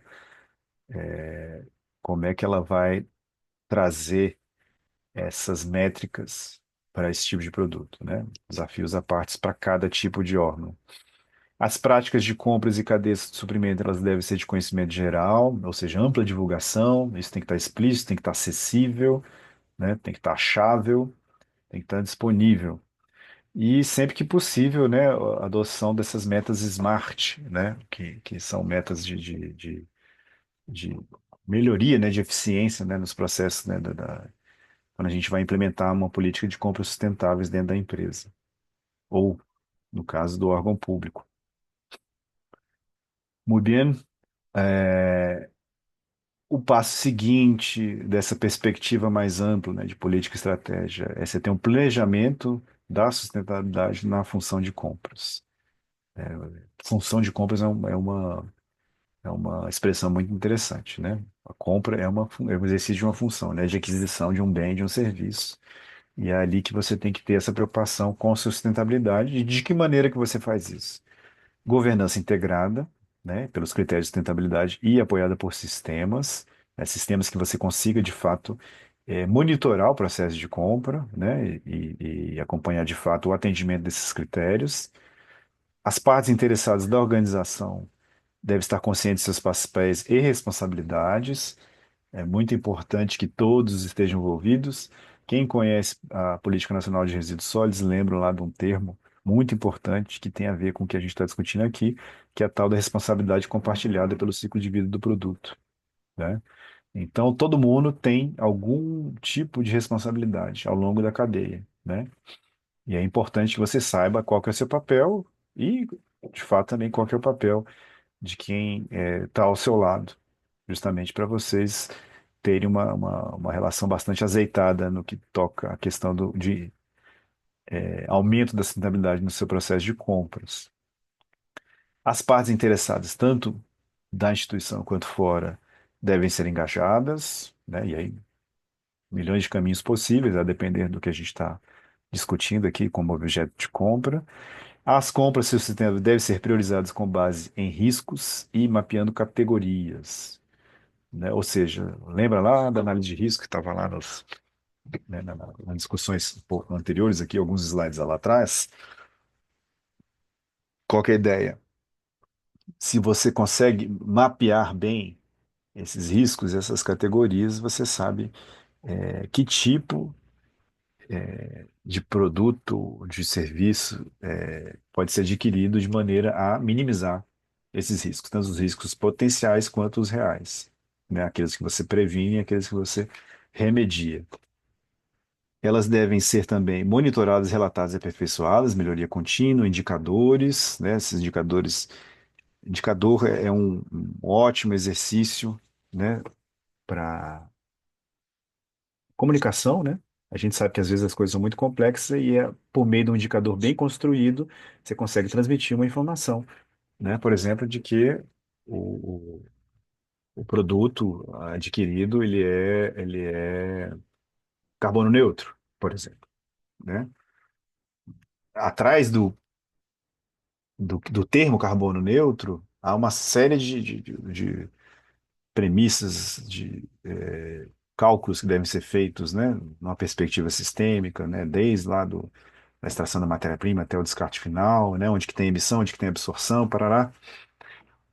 Como é que ela vai trazer essas métricas para esse tipo de produto, né? Desafios à parte para cada tipo de órgão. As práticas de compras e cadeias de suprimento, elas devem ser de conhecimento geral, ou seja, ampla divulgação, isso tem que estar explícito, tem que estar acessível, né? Tem que estar achável, tem que estar disponível. E sempre que possível, né, a adoção dessas metas SMART, né, que são metas de melhoria, né, de eficiência, né, nos processos, né, quando a gente vai implementar uma política de compras sustentáveis dentro da empresa, ou no caso do órgão público. Muito bem. É, o passo seguinte dessa perspectiva mais ampla, né, de política e estratégia é você ter um planejamento da sustentabilidade na função de compras. Função de compras é uma expressão muito interessante, né? A compra é um exercício de uma função, né, de aquisição de um bem, de um serviço. E é ali que você tem que ter essa preocupação com a sustentabilidade. E de que maneira que você faz isso? Governança integrada, né, pelos critérios de sustentabilidade e apoiada por sistemas, né, sistemas que você consiga, de fato, monitorar o processo de compra, né, e acompanhar, de fato, o atendimento desses critérios. As partes interessadas da organização devem estar conscientes de seus papéis e responsabilidades, É muito importante que todos estejam envolvidos. Quem conhece a Política Nacional de Resíduos Sólidos lembra lá de um termo muito importante que tem a ver com o que a gente está discutindo aqui, que é a tal da responsabilidade compartilhada pelo ciclo de vida do produto, né? Então, todo mundo tem algum tipo de responsabilidade ao longo da cadeia, né? E é importante que você saiba qual que é o seu papel e, de fato, também qual que é o papel de quem está ao seu lado, justamente para vocês terem uma relação bastante azeitada no que toca a questão de aumento da sustentabilidade no seu processo de compras. As partes interessadas, tanto da instituição quanto fora, devem ser engajadas, né? E aí, milhões de caminhos possíveis, a depender do que a gente está discutindo aqui como objeto de compra. As compras sustentáveis devem ser priorizadas com base em riscos e mapeando categorias, né? Ou seja, lembra lá da análise de risco que estava lá nas discussões um pouco anteriores aqui, alguns slides lá atrás? Qual que é a ideia? Se você consegue mapear bem esses riscos, essas categorias, você sabe que tipo de produto, de serviço pode ser adquirido de maneira a minimizar esses riscos, tanto os riscos potenciais quanto os reais, né? Aqueles que você previne e aqueles que você remedia. Elas devem ser também monitoradas, relatadas e aperfeiçoadas, melhoria contínua, indicadores, né? Esses indicadores, indicador é um ótimo exercício, né? Para comunicação, né? A gente sabe que às vezes as coisas são muito complexas e por meio de um indicador bem construído, você consegue transmitir uma informação, né? Por exemplo, de que o, o o produto adquirido ele é carbono neutro, por exemplo, né? Atrás do termo carbono neutro, há uma série de premissas, de cálculos que devem ser feitos, né, numa perspectiva sistêmica, né, desde lá da extração da matéria-prima até o descarte final, né, onde que tem emissão, onde que tem absorção, parará.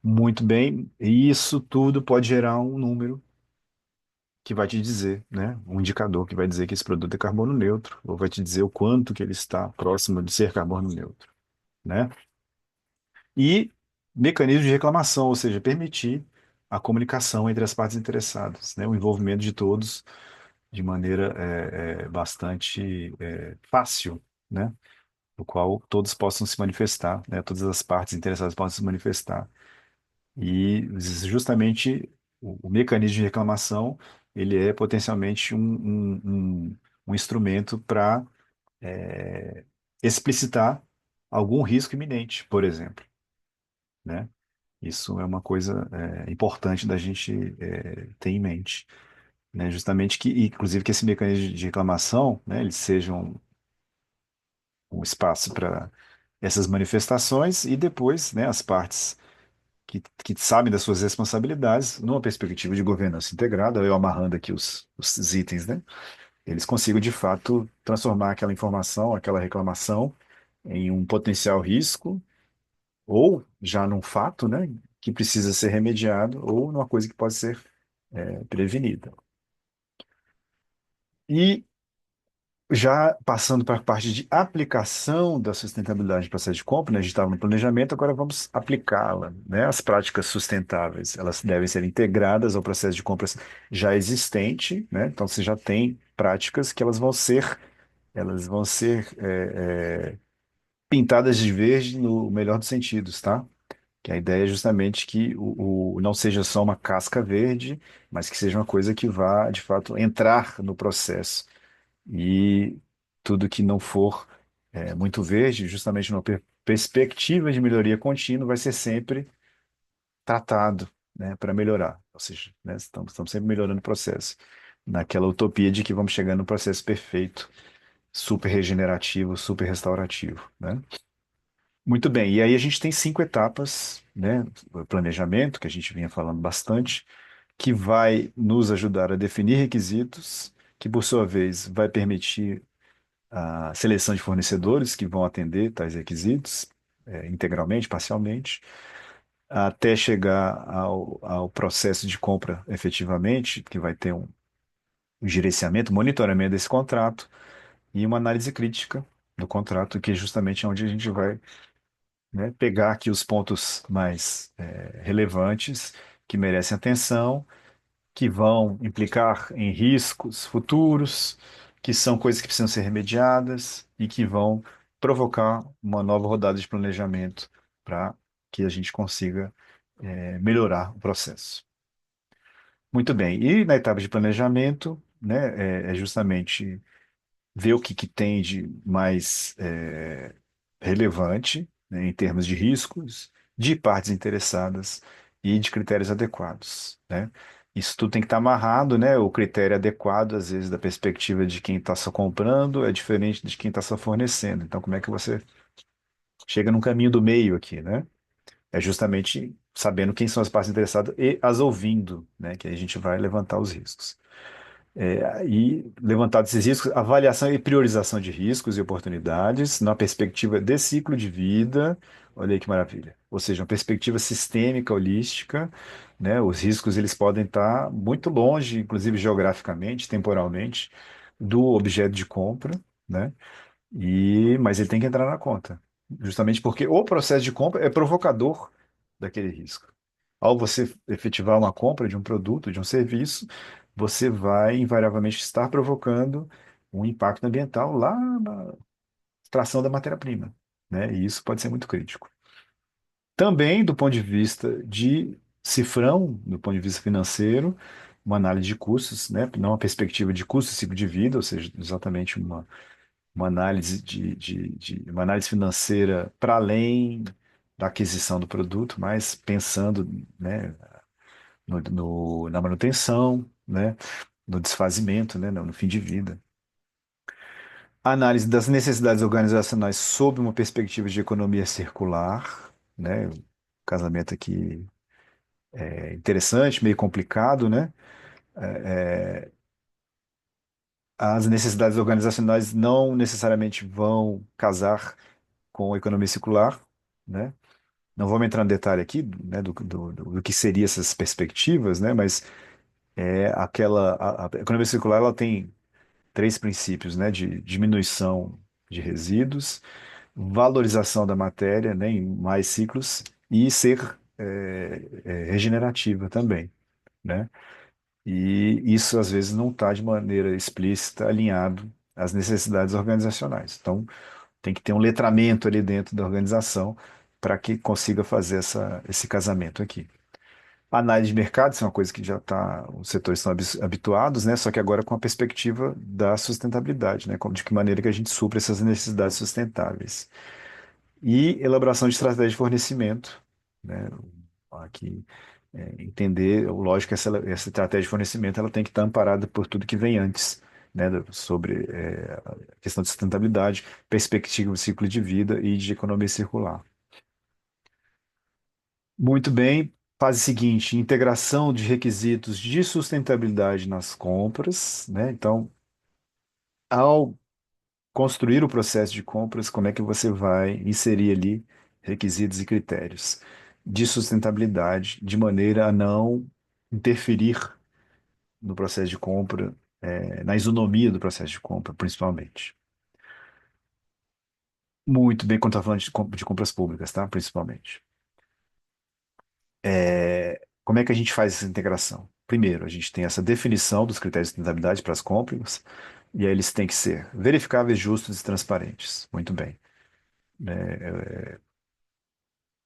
Muito bem, e isso tudo pode gerar um número que vai te dizer, né, um indicador que vai dizer que esse produto é carbono neutro, ou vai te dizer o quanto que ele está próximo de ser carbono neutro, né? E mecanismos de reclamação, ou seja, permitir a comunicação entre as partes interessadas, né? O envolvimento de todos de maneira bastante fácil, né? No qual todos possam se manifestar, né? Todas as partes interessadas possam se manifestar. E justamente o mecanismo de reclamação, ele é potencialmente um instrumento para explicitar algum risco iminente, por exemplo, né? Isso é uma coisa importante da gente ter em mente, né? Justamente que, inclusive, que esse mecanismo de reclamação, né, ele seja um espaço para essas manifestações e depois, né, as partes que sabem das suas responsabilidades, numa perspectiva de governança integrada, eu amarrando aqui os itens, né, eles consigam, de fato, transformar aquela informação, aquela reclamação em um potencial risco ou já num fato, né, que precisa ser remediado, ou numa coisa que pode ser prevenida. E já passando para a parte de aplicação da sustentabilidade no processo de compra, né, a gente estava no planejamento, agora vamos aplicá-la, né? As práticas sustentáveis, elas devem ser integradas ao processo de compras já existente, né? Então, você já tem práticas que elas vão ser pintadas de verde no melhor dos sentidos, tá? Que a ideia é justamente que não seja só uma casca verde, mas que seja uma coisa que vá, de fato, entrar no processo. E tudo que não for muito verde, justamente numa perspectiva de melhoria contínua, vai ser sempre tratado, né, para melhorar. Ou seja, né, estamos sempre melhorando o processo. Naquela utopia de que vamos chegar no processo perfeito, super regenerativo, super restaurativo, né? Muito bem, e aí a gente tem 5 etapas, né? O planejamento, que a gente vinha falando bastante, que vai nos ajudar a definir requisitos, que por sua vez vai permitir a seleção de fornecedores que vão atender tais requisitos, integralmente, parcialmente. até chegar ao processo de compra efetivamente, que vai ter um gerenciamento, monitoramento desse contrato e uma análise crítica do contrato, que é justamente onde a gente vai, né, pegar aqui os pontos mais relevantes, que merecem atenção, que vão implicar em riscos futuros, que são coisas que precisam ser remediadas e que vão provocar uma nova rodada de planejamento para que a gente consiga melhorar o processo. Muito bem. E na etapa de planejamento, né, é justamente ver o que tem de mais relevante, né, em termos de riscos, de partes interessadas e de critérios adequados, né? Isso tudo tem que estar amarrado, né? O critério adequado, às vezes, da perspectiva de quem está só comprando, é diferente de quem está só fornecendo. Então, como é que você chega num caminho do meio aqui, né? É justamente sabendo quem são as partes interessadas e as ouvindo, né? Que aí a gente vai levantar os riscos. E levantar esses riscos, avaliação e priorização de riscos e oportunidades na perspectiva de ciclo de vida. Olha aí que maravilha. Ou seja, uma perspectiva sistêmica, holística, né? Os riscos eles podem estar muito longe, inclusive geograficamente, temporalmente, do objeto de compra, né? Mas ele tem que entrar na conta, justamente porque o processo de compra é provocador daquele risco. Ao você efetivar uma compra de um produto, de um serviço, você vai invariavelmente estar provocando um impacto ambiental lá na extração da matéria-prima, né? E isso pode ser muito crítico. Também, do ponto de vista de cifrão, do ponto de vista financeiro, uma análise de custos, né? Não uma perspectiva de custo e ciclo de vida, ou seja, exatamente uma análise uma análise financeira para além da aquisição do produto, mas pensando, né, na manutenção, né, no desfazimento, né, no fim de vida. Análise das necessidades organizacionais sob uma perspectiva de economia circular, né, casamento aqui é interessante, meio complicado, né? As necessidades organizacionais não necessariamente vão casar com a economia circular, né? Não vamos entrar no detalhe aqui, né, do que seriam essas perspectivas, né, mas a economia circular ela tem três princípios, né, de diminuição de resíduos, valorização da matéria, né, em mais ciclos e ser regenerativa também, né? E isso às vezes não está de maneira explícita alinhado às necessidades organizacionais. Então, tem que ter um letramento ali dentro da organização para que consiga fazer esse casamento aqui. A análise de mercado, isso é uma coisa que já está, os setores estão habituados, né? Só que agora com a perspectiva da sustentabilidade, né? De que maneira que a gente supra essas necessidades sustentáveis. E elaboração de estratégia de fornecimento, né? Aqui, entender, lógico que essa estratégia de fornecimento ela tem que estar amparada por tudo que vem antes, né? Sobre a questão de sustentabilidade, perspectiva de ciclo de vida e de economia circular. Muito bem. Fase seguinte, integração de requisitos de sustentabilidade nas compras, né? Então, ao construir o processo de compras, como é que você vai inserir ali requisitos e critérios de sustentabilidade de maneira a não interferir no processo de compra, na isonomia do processo de compra, principalmente. Muito bem quando está falando de compras públicas, tá? Principalmente. Como é que a gente faz essa integração? Primeiro, a gente tem essa definição dos critérios de sustentabilidade para as compras, e aí eles têm que ser verificáveis, justos e transparentes. Muito bem.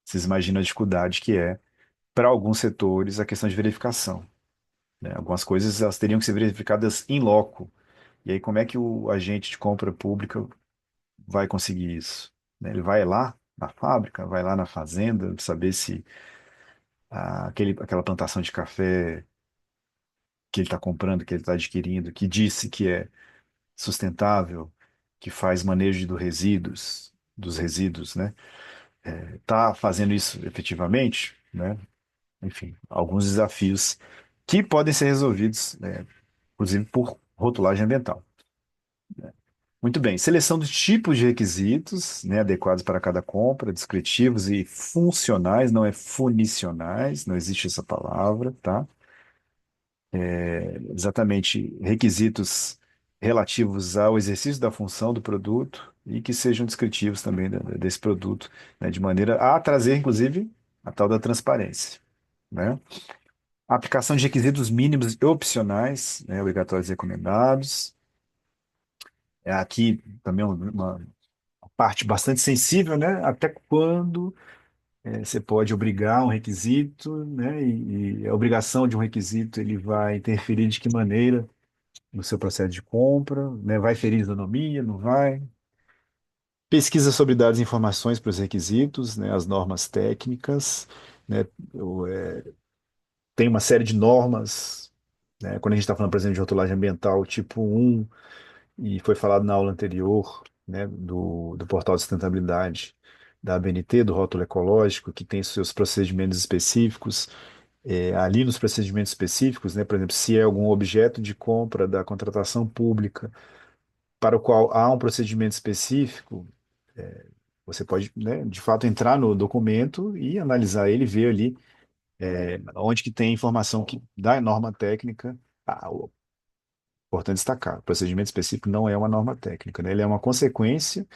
Vocês imaginam a dificuldade que é, para alguns setores, a questão de verificação, né? Algumas coisas elas teriam que ser verificadas in loco. E aí, como é que o agente de compra pública vai conseguir isso? Né? Ele vai lá na fábrica, vai lá na fazenda, saber se aquela plantação de café que ele está comprando, que ele está adquirindo, que disse que é sustentável, que faz manejo dos resíduos, né? Está fazendo isso efetivamente, né? Enfim, alguns desafios que podem ser resolvidos, né, inclusive por rotulagem ambiental. Muito bem. Seleção dos tipos de requisitos, né, adequados para cada compra, descritivos e funcionais, não é funicionais, não existe essa palavra, tá? Exatamente requisitos relativos ao exercício da função do produto e que sejam descritivos também desse produto, né, de maneira a trazer, inclusive, a tal da transparência, né? A aplicação de requisitos mínimos e opcionais, né, obrigatórios e recomendados. Aqui também uma parte bastante sensível, né? Até quando você pode obrigar um requisito, né? E a obrigação de um requisito ele vai interferir de que maneira no seu processo de compra, né? Vai ferir isonomia, não vai? Pesquisa sobre dados e informações para os requisitos, né? As normas técnicas, né? Tem uma série de normas, né? Quando a gente está falando, por exemplo, de rotulagem ambiental tipo 1, e foi falado na aula anterior, né, do portal de sustentabilidade da ABNT, do rótulo ecológico, que tem seus procedimentos específicos. Ali nos procedimentos específicos, né, por exemplo, se é algum objeto de compra da contratação pública para o qual há um procedimento específico, você pode, né, de fato, entrar no documento e analisar ele, ver ali onde que tem informação que dá norma técnica. Importante destacar, o procedimento específico não é uma norma técnica, né? Ele é uma consequência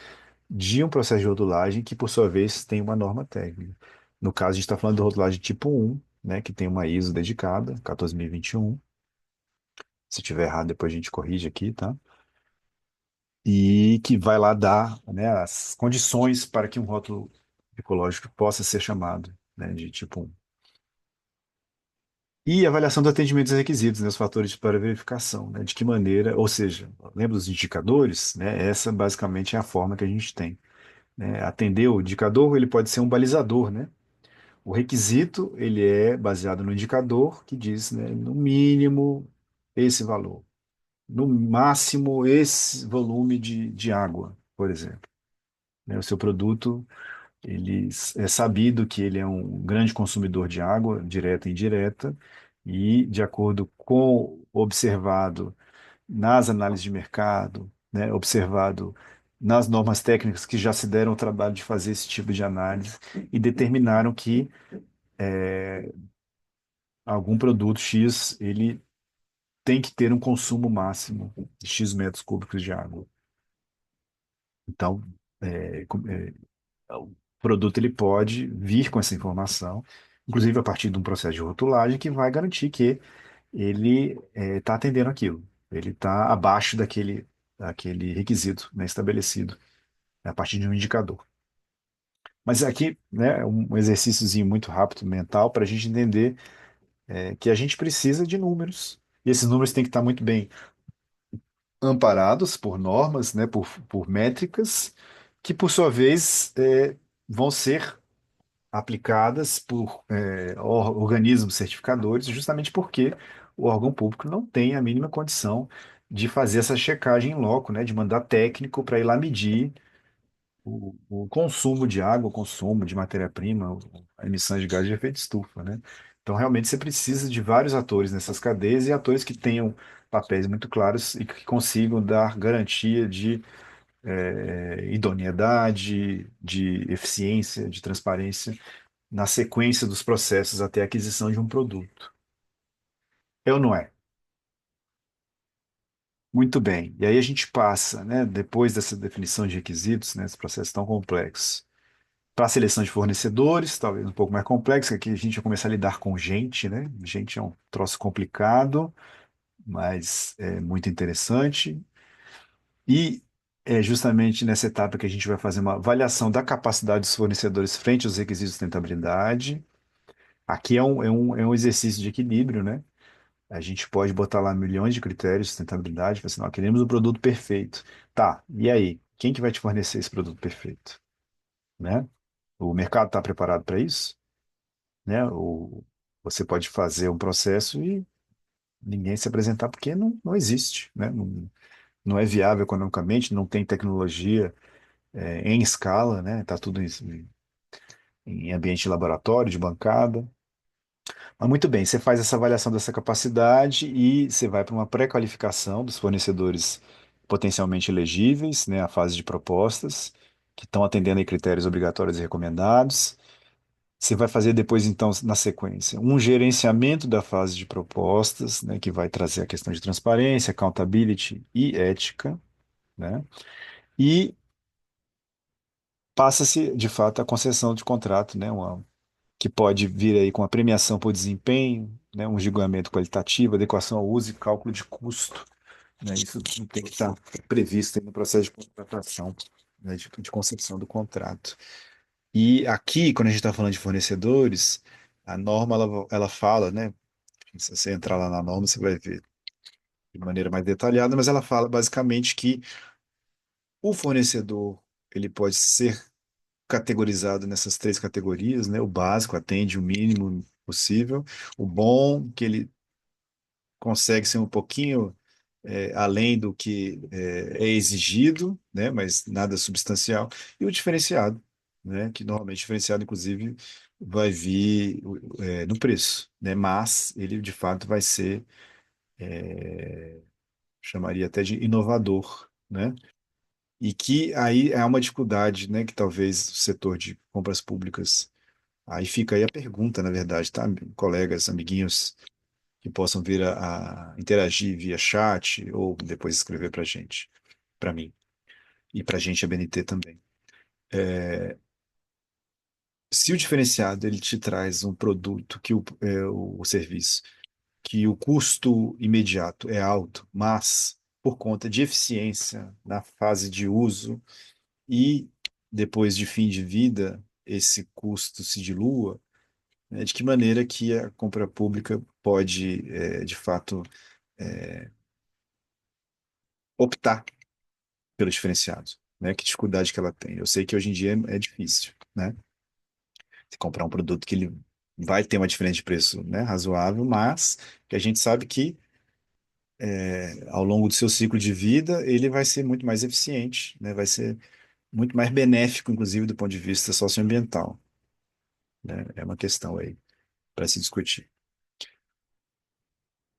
de um processo de rotulagem que, por sua vez, tem uma norma técnica. No caso, a gente está falando de rotulagem tipo 1, né, que tem uma ISO dedicada, 14.021. Se tiver errado, depois a gente corrige aqui, tá? E que vai lá dar, né, as condições para que um rótulo ecológico possa ser chamado, né, de tipo 1. E avaliação do atendimento dos requisitos, né, os fatores para verificação, né, de que maneira, ou seja, lembra dos indicadores, né, essa basicamente é a forma que a gente tem, né, atender o indicador, ele pode ser um balizador, né, o requisito, ele é baseado no indicador que diz, né, no mínimo esse valor, no máximo esse volume de água, por exemplo, né, o seu produto, ele é sabido que ele é um grande consumidor de água, direta e indireta, e de acordo com o observado nas análises de mercado, né, observado nas normas técnicas que já se deram o trabalho de fazer esse tipo de análise e determinaram que algum produto X ele tem que ter um consumo máximo de X metros cúbicos de água. Então, o produto ele pode vir com essa informação, inclusive a partir de um processo de rotulagem que vai garantir que ele está atendendo aquilo, ele está abaixo daquele requisito, né, estabelecido a partir de um indicador. Mas aqui, né, um exercíciozinho muito rápido mental para a gente entender que a gente precisa de números. E esses números têm que estar muito bem amparados por normas, né, por métricas, que por sua vez vão ser aplicadas por organismos certificadores, justamente porque o órgão público não tem a mínima condição de fazer essa checagem em loco, né, de mandar técnico para ir lá medir o consumo de água, o consumo de matéria-prima, a emissão de gás de efeito estufa, né? Então, realmente, você precisa de vários atores nessas cadeias e atores que tenham papéis muito claros e que consigam dar garantia de idoneidade, de eficiência, de transparência na sequência dos processos até a aquisição de um produto. É ou não é? Muito bem. E aí a gente passa, né, depois dessa definição de requisitos, né, esse processo tão complexo, para a seleção de fornecedores, talvez um pouco mais complexo, que aqui a gente vai começar a lidar com gente, né? Gente é um troço complicado, mas é muito interessante. E é justamente nessa etapa que a gente vai fazer uma avaliação da capacidade dos fornecedores frente aos requisitos de sustentabilidade. Aqui é um exercício de equilíbrio, né? A gente pode botar lá milhões de critérios de sustentabilidade, falar assim, não, queremos o produto perfeito. Tá, e aí? Quem que vai te fornecer esse produto perfeito? Né? O mercado está preparado para isso? Né? Você pode fazer um processo e ninguém se apresentar porque não existe, né? Não é viável economicamente, não tem tecnologia em escala, né? Está tudo em ambiente de laboratório, de bancada. Mas muito bem, você faz essa avaliação dessa capacidade e você vai para uma pré-qualificação dos fornecedores potencialmente elegíveis, né, a fase de propostas, que estão atendendo a critérios obrigatórios e recomendados. Você vai fazer depois, então, na sequência, um gerenciamento da fase de propostas, né, que vai trazer a questão de transparência, accountability e ética, né? E passa-se, de fato, a concessão de contrato, né, que pode vir aí com a premiação por desempenho, né, um julgamento qualitativo, adequação ao uso e cálculo de custo, né? Isso tudo tem que estar previsto aí no processo de contratação, né, de concepção do contrato. E aqui, quando a gente está falando de fornecedores, a norma ela fala, né? Se você entrar lá na norma, você vai ver de maneira mais detalhada, mas ela fala basicamente que o fornecedor ele pode ser categorizado nessas três categorias, né? O básico atende o mínimo possível, o bom, que ele consegue ser um pouquinho além do que é exigido, né? Mas nada substancial, e o diferenciado, né? Que normalmente diferenciado, inclusive, vai vir no preço, né? Mas ele de fato vai ser, chamaria até de inovador, né? E que aí é uma dificuldade, né? Que talvez o setor de compras públicas. Aí fica aí a pergunta, na verdade, tá? Colegas, amiguinhos que possam vir a interagir via chat ou depois escrever para gente, para mim e para a gente a BNT também. Se o diferenciado ele te traz um produto que o serviço que o custo imediato é alto, mas por conta de eficiência na fase de uso e depois de fim de vida esse custo se dilua, né, de que maneira que a compra pública pode, de fato, optar pelo diferenciado, né? Que dificuldade que ela tem. Eu sei que hoje em dia é difícil, né? Você comprar um produto que ele vai ter uma diferença de preço, né, razoável, mas que a gente sabe que ao longo do seu ciclo de vida ele vai ser muito mais eficiente, né? Vai ser muito mais benéfico, inclusive do ponto de vista socioambiental, né? É uma questão aí para se discutir.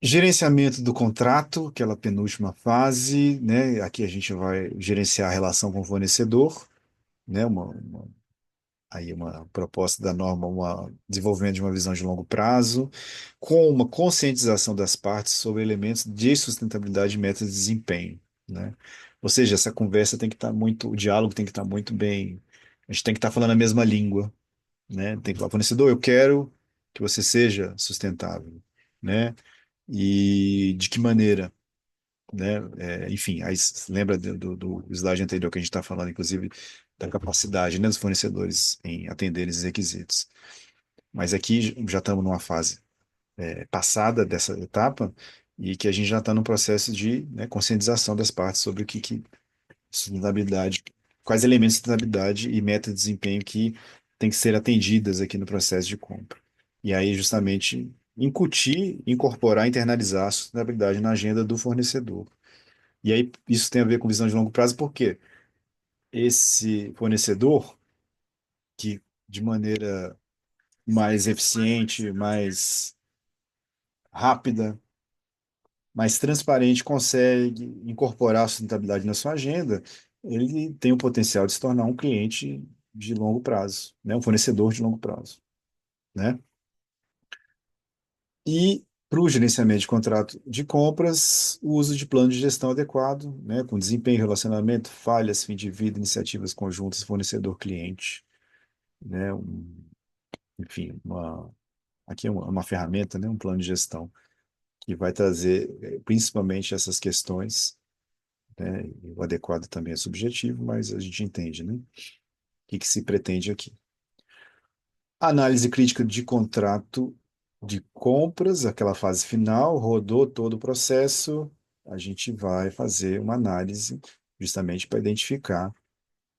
Gerenciamento do contrato, aquela penúltima fase, né? Aqui a gente vai gerenciar a relação com o fornecedor, né? Aí uma proposta da norma, desenvolvimento de uma visão de longo prazo, com uma conscientização das partes sobre elementos de sustentabilidade e metas de desempenho, né? Ou seja, essa conversa tem que estar muito, o diálogo tem que estar muito bem, a gente tem que estar falando a mesma língua, né? Tem que falar, fornecedor, eu quero que você seja sustentável, né? E de que maneira? Né? Enfim, aí lembra do slide anterior que a gente está falando, inclusive, da capacidade, né, dos fornecedores em atender esses requisitos. Mas aqui já estamos numa fase passada dessa etapa e que a gente já está no processo de, né, conscientização das partes sobre o que sustentabilidade, quais elementos de sustentabilidade e meta de desempenho que tem que ser atendidas aqui no processo de compra. E aí, justamente, incutir, incorporar, internalizar a sustentabilidade na agenda do fornecedor. E aí isso tem a ver com visão de longo prazo, porque esse fornecedor que de maneira mais eficiente, mais rápida, mais transparente consegue incorporar a sustentabilidade na sua agenda, ele tem o potencial de se tornar um cliente de longo prazo, né? Um fornecedor de longo prazo, né? E para o gerenciamento de contrato de compras, o uso de plano de gestão adequado, né, com desempenho, relacionamento, falhas, fim de vida, iniciativas conjuntas, fornecedor-cliente, né, enfim, aqui é uma ferramenta, né, um plano de gestão que vai trazer principalmente essas questões, né, e o adequado também é subjetivo, mas a gente entende, né, o que se pretende aqui. Análise crítica de contrato de compras, aquela fase final, rodou todo o processo, a gente vai fazer uma análise justamente para identificar o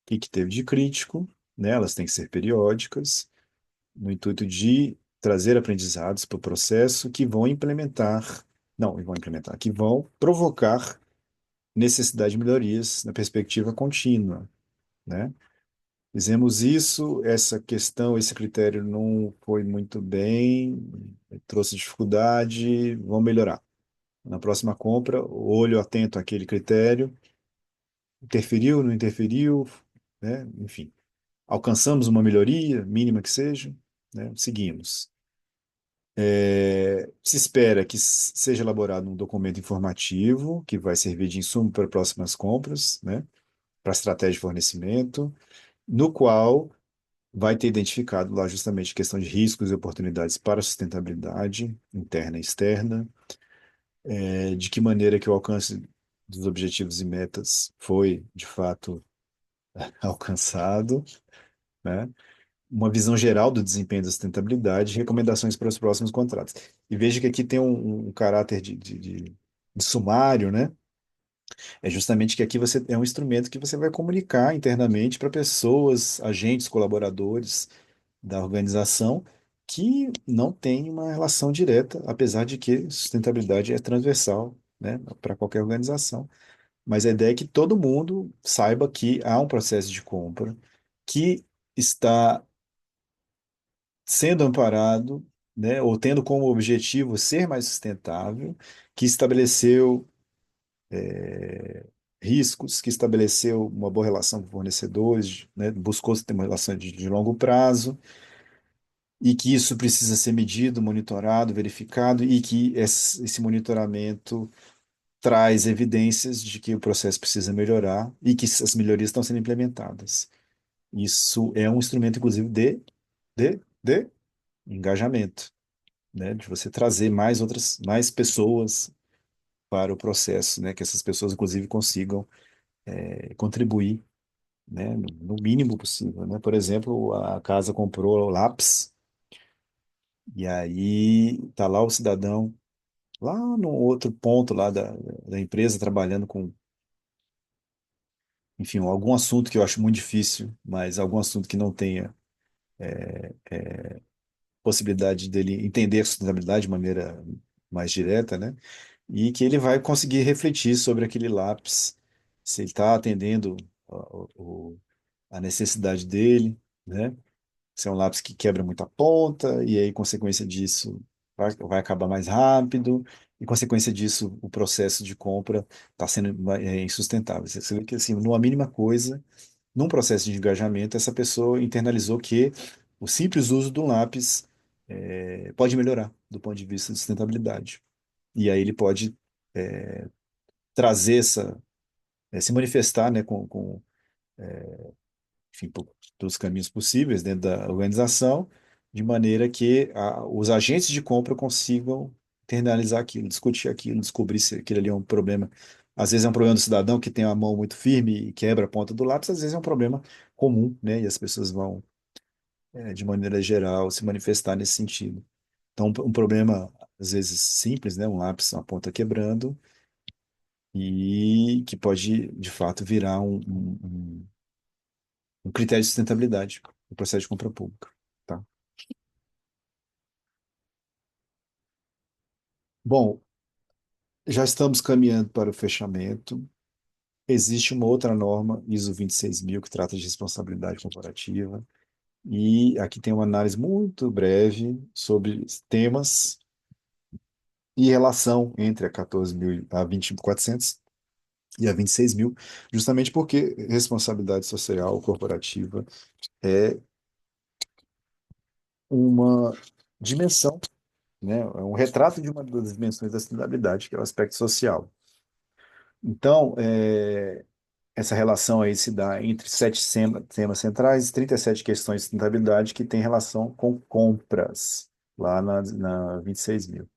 que teve de crítico, né? Elas têm que ser periódicas, no intuito de trazer aprendizados para o processo que vão implementar, não, vão implementar, que vão provocar necessidade de melhorias na perspectiva contínua, né? Fizemos isso, essa questão, esse critério não foi muito bem, trouxe dificuldade, vamos melhorar. Na próxima compra, olho atento àquele critério Interferiu, não interferiu, né? Enfim, alcançamos uma melhoria, mínima que seja, né? Seguimos. Se espera que seja elaborado um documento informativo que vai servir de insumo para próximas compras, né? Para a estratégia de fornecimento, no qual vai ter identificado lá justamente questão de riscos e oportunidades para a sustentabilidade interna e externa, de que maneira que o alcance dos objetivos e metas foi, de fato, alcançado, né? Uma visão geral do desempenho da sustentabilidade e recomendações para os próximos contratos. E veja que aqui tem um caráter de sumário, né? É justamente que aqui você é um instrumento que você vai comunicar internamente para pessoas, agentes, colaboradores da organização que não têm uma relação direta, apesar de que sustentabilidade é transversal, né, para qualquer organização. Mas a ideia é que todo mundo saiba que há um processo de compra que está sendo amparado, né, ou tendo como objetivo ser mais sustentável, que estabeleceu riscos, que estabeleceu uma boa relação com fornecedores, né, buscou ter uma relação de longo prazo, e que isso precisa ser medido, monitorado, verificado, e que esse monitoramento traz evidências de que o processo precisa melhorar e que as melhorias estão sendo implementadas. Isso é um instrumento, inclusive, de engajamento, né? De você trazer mais pessoas para o processo, né? Que essas pessoas, inclusive, consigam contribuir, né? No mínimo possível, né? Por exemplo, a casa comprou lápis e aí tá lá o cidadão lá no outro ponto lá da empresa trabalhando com, enfim, algum assunto que eu acho muito difícil, mas algum assunto que não tenha possibilidade dele entender a sustentabilidade de maneira mais direta, né? E que ele vai conseguir refletir sobre aquele lápis, se ele está atendendo a necessidade dele, né? Se é um lápis que quebra muita ponta, e aí, consequência disso, vai acabar mais rápido, e consequência disso, o processo de compra está sendo insustentável. Você vê que, assim, numa mínima coisa, num processo de engajamento, essa pessoa internalizou que o simples uso do lápis pode melhorar do ponto de vista de sustentabilidade. E aí ele pode trazer se manifestar, né, enfim, pelos caminhos possíveis dentro da organização, de maneira que os agentes de compra consigam internalizar aquilo, discutir aquilo, descobrir se aquilo ali é um problema. Às vezes é um problema do cidadão que tem a mão muito firme e quebra a ponta do lápis, às vezes é um problema comum, né? E as pessoas vão, de maneira geral, se manifestar nesse sentido. Então, um problema, às vezes, simples, né? Um lápis, uma ponta quebrando, e que pode, de fato, virar um critério de sustentabilidade no processo de compra pública, tá? Bom, já estamos caminhando para o fechamento. Existe uma outra norma, ISO 26000, que trata de responsabilidade corporativa. E aqui tem uma análise muito breve sobre temas e relação entre a 14.000, a 20.400 e a 26.000, justamente porque responsabilidade social corporativa é uma dimensão, né? É um retrato de uma das dimensões da sustentabilidade, que é o aspecto social. Então, essa relação aí se dá entre sete temas centrais e 37 questões de sustentabilidade que têm relação com compras, lá na 26.000,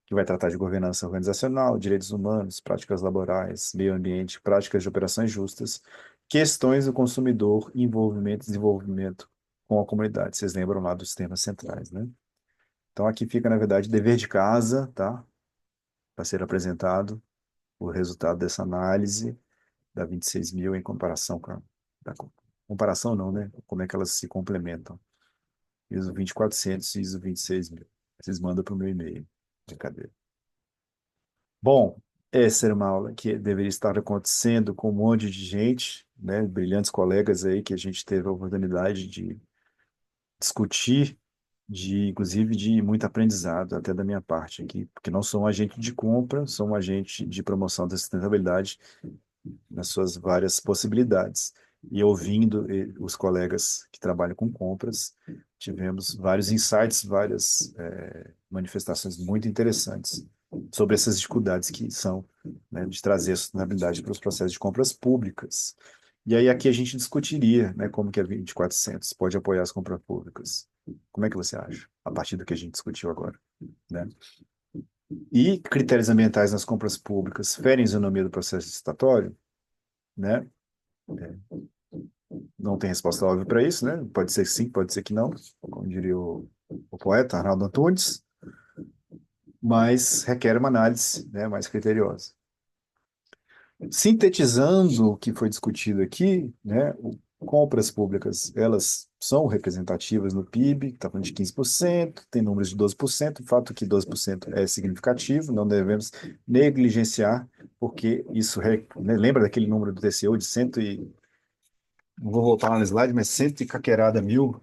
que vai tratar de governança organizacional, direitos humanos, práticas laborais, meio ambiente, práticas de operações justas, questões do consumidor, envolvimento e desenvolvimento com a comunidade. Vocês lembram lá dos temas centrais, né? Então aqui fica, na verdade, dever de casa, tá? Para ser apresentado o resultado dessa análise da 26.000 em comparação comparação não, né? Como é que elas se complementam. ISO 20400 e ISO 26.000. Vocês mandam para o meu e-mail. Brincadeira. Bom, essa era uma aula que deveria estar acontecendo com um monte de gente, né? Brilhantes colegas aí que a gente teve a oportunidade de discutir, inclusive de muito aprendizado, até da minha parte aqui, porque não sou um agente de compra, sou um agente de promoção da sustentabilidade nas suas várias possibilidades. E ouvindo os colegas que trabalham com compras, tivemos vários insights, várias manifestações muito interessantes sobre essas dificuldades que são, né, de trazer sustentabilidade para os processos de compras públicas. E aí aqui a gente discutiria, né, como que a 2400 pode apoiar as compras públicas. Como é que você acha, a partir do que a gente discutiu agora, né? E critérios ambientais nas compras públicas ferem a isonomia do processo licitatório, né? Não tem resposta óbvia para isso, né? Pode ser que sim, pode ser que não, como diria o poeta Arnaldo Antunes, mas requer uma análise, né, mais criteriosa. Sintetizando o que foi discutido aqui, né, compras públicas, elas são representativas no PIB, está falando de 15%, tem números de 12%, o fato que 12% é significativo, não devemos negligenciar, porque isso, né, lembra daquele número do TCU de não vou voltar lá no slide, mas cento e caquerada mil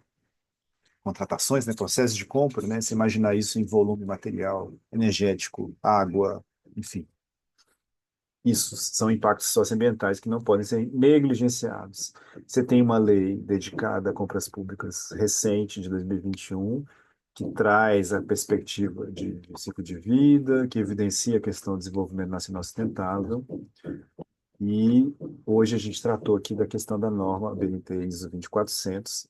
contratações, né, processos de compra, né, se imaginar isso em volume material, energético, água, enfim. Isso são impactos socioambientais que não podem ser negligenciados. Você tem uma lei dedicada a compras públicas recente, de 2021, que traz a perspectiva de ciclo de vida, que evidencia a questão do desenvolvimento nacional sustentável. E hoje a gente tratou aqui da questão da norma BNT ISO 20400,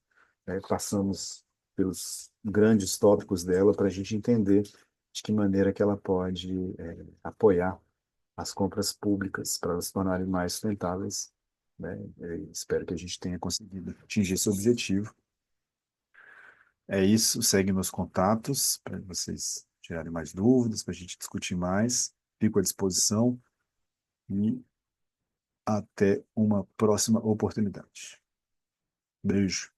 né, passamos pelos grandes tópicos dela para a gente entender de que maneira que ela pode apoiar as compras públicas para elas se tornarem mais sustentáveis, né? Espero que a gente tenha conseguido atingir esse objetivo. É isso, segue meus contatos para vocês tirarem mais dúvidas, para a gente discutir mais. Fico à disposição e até uma próxima oportunidade. Beijo.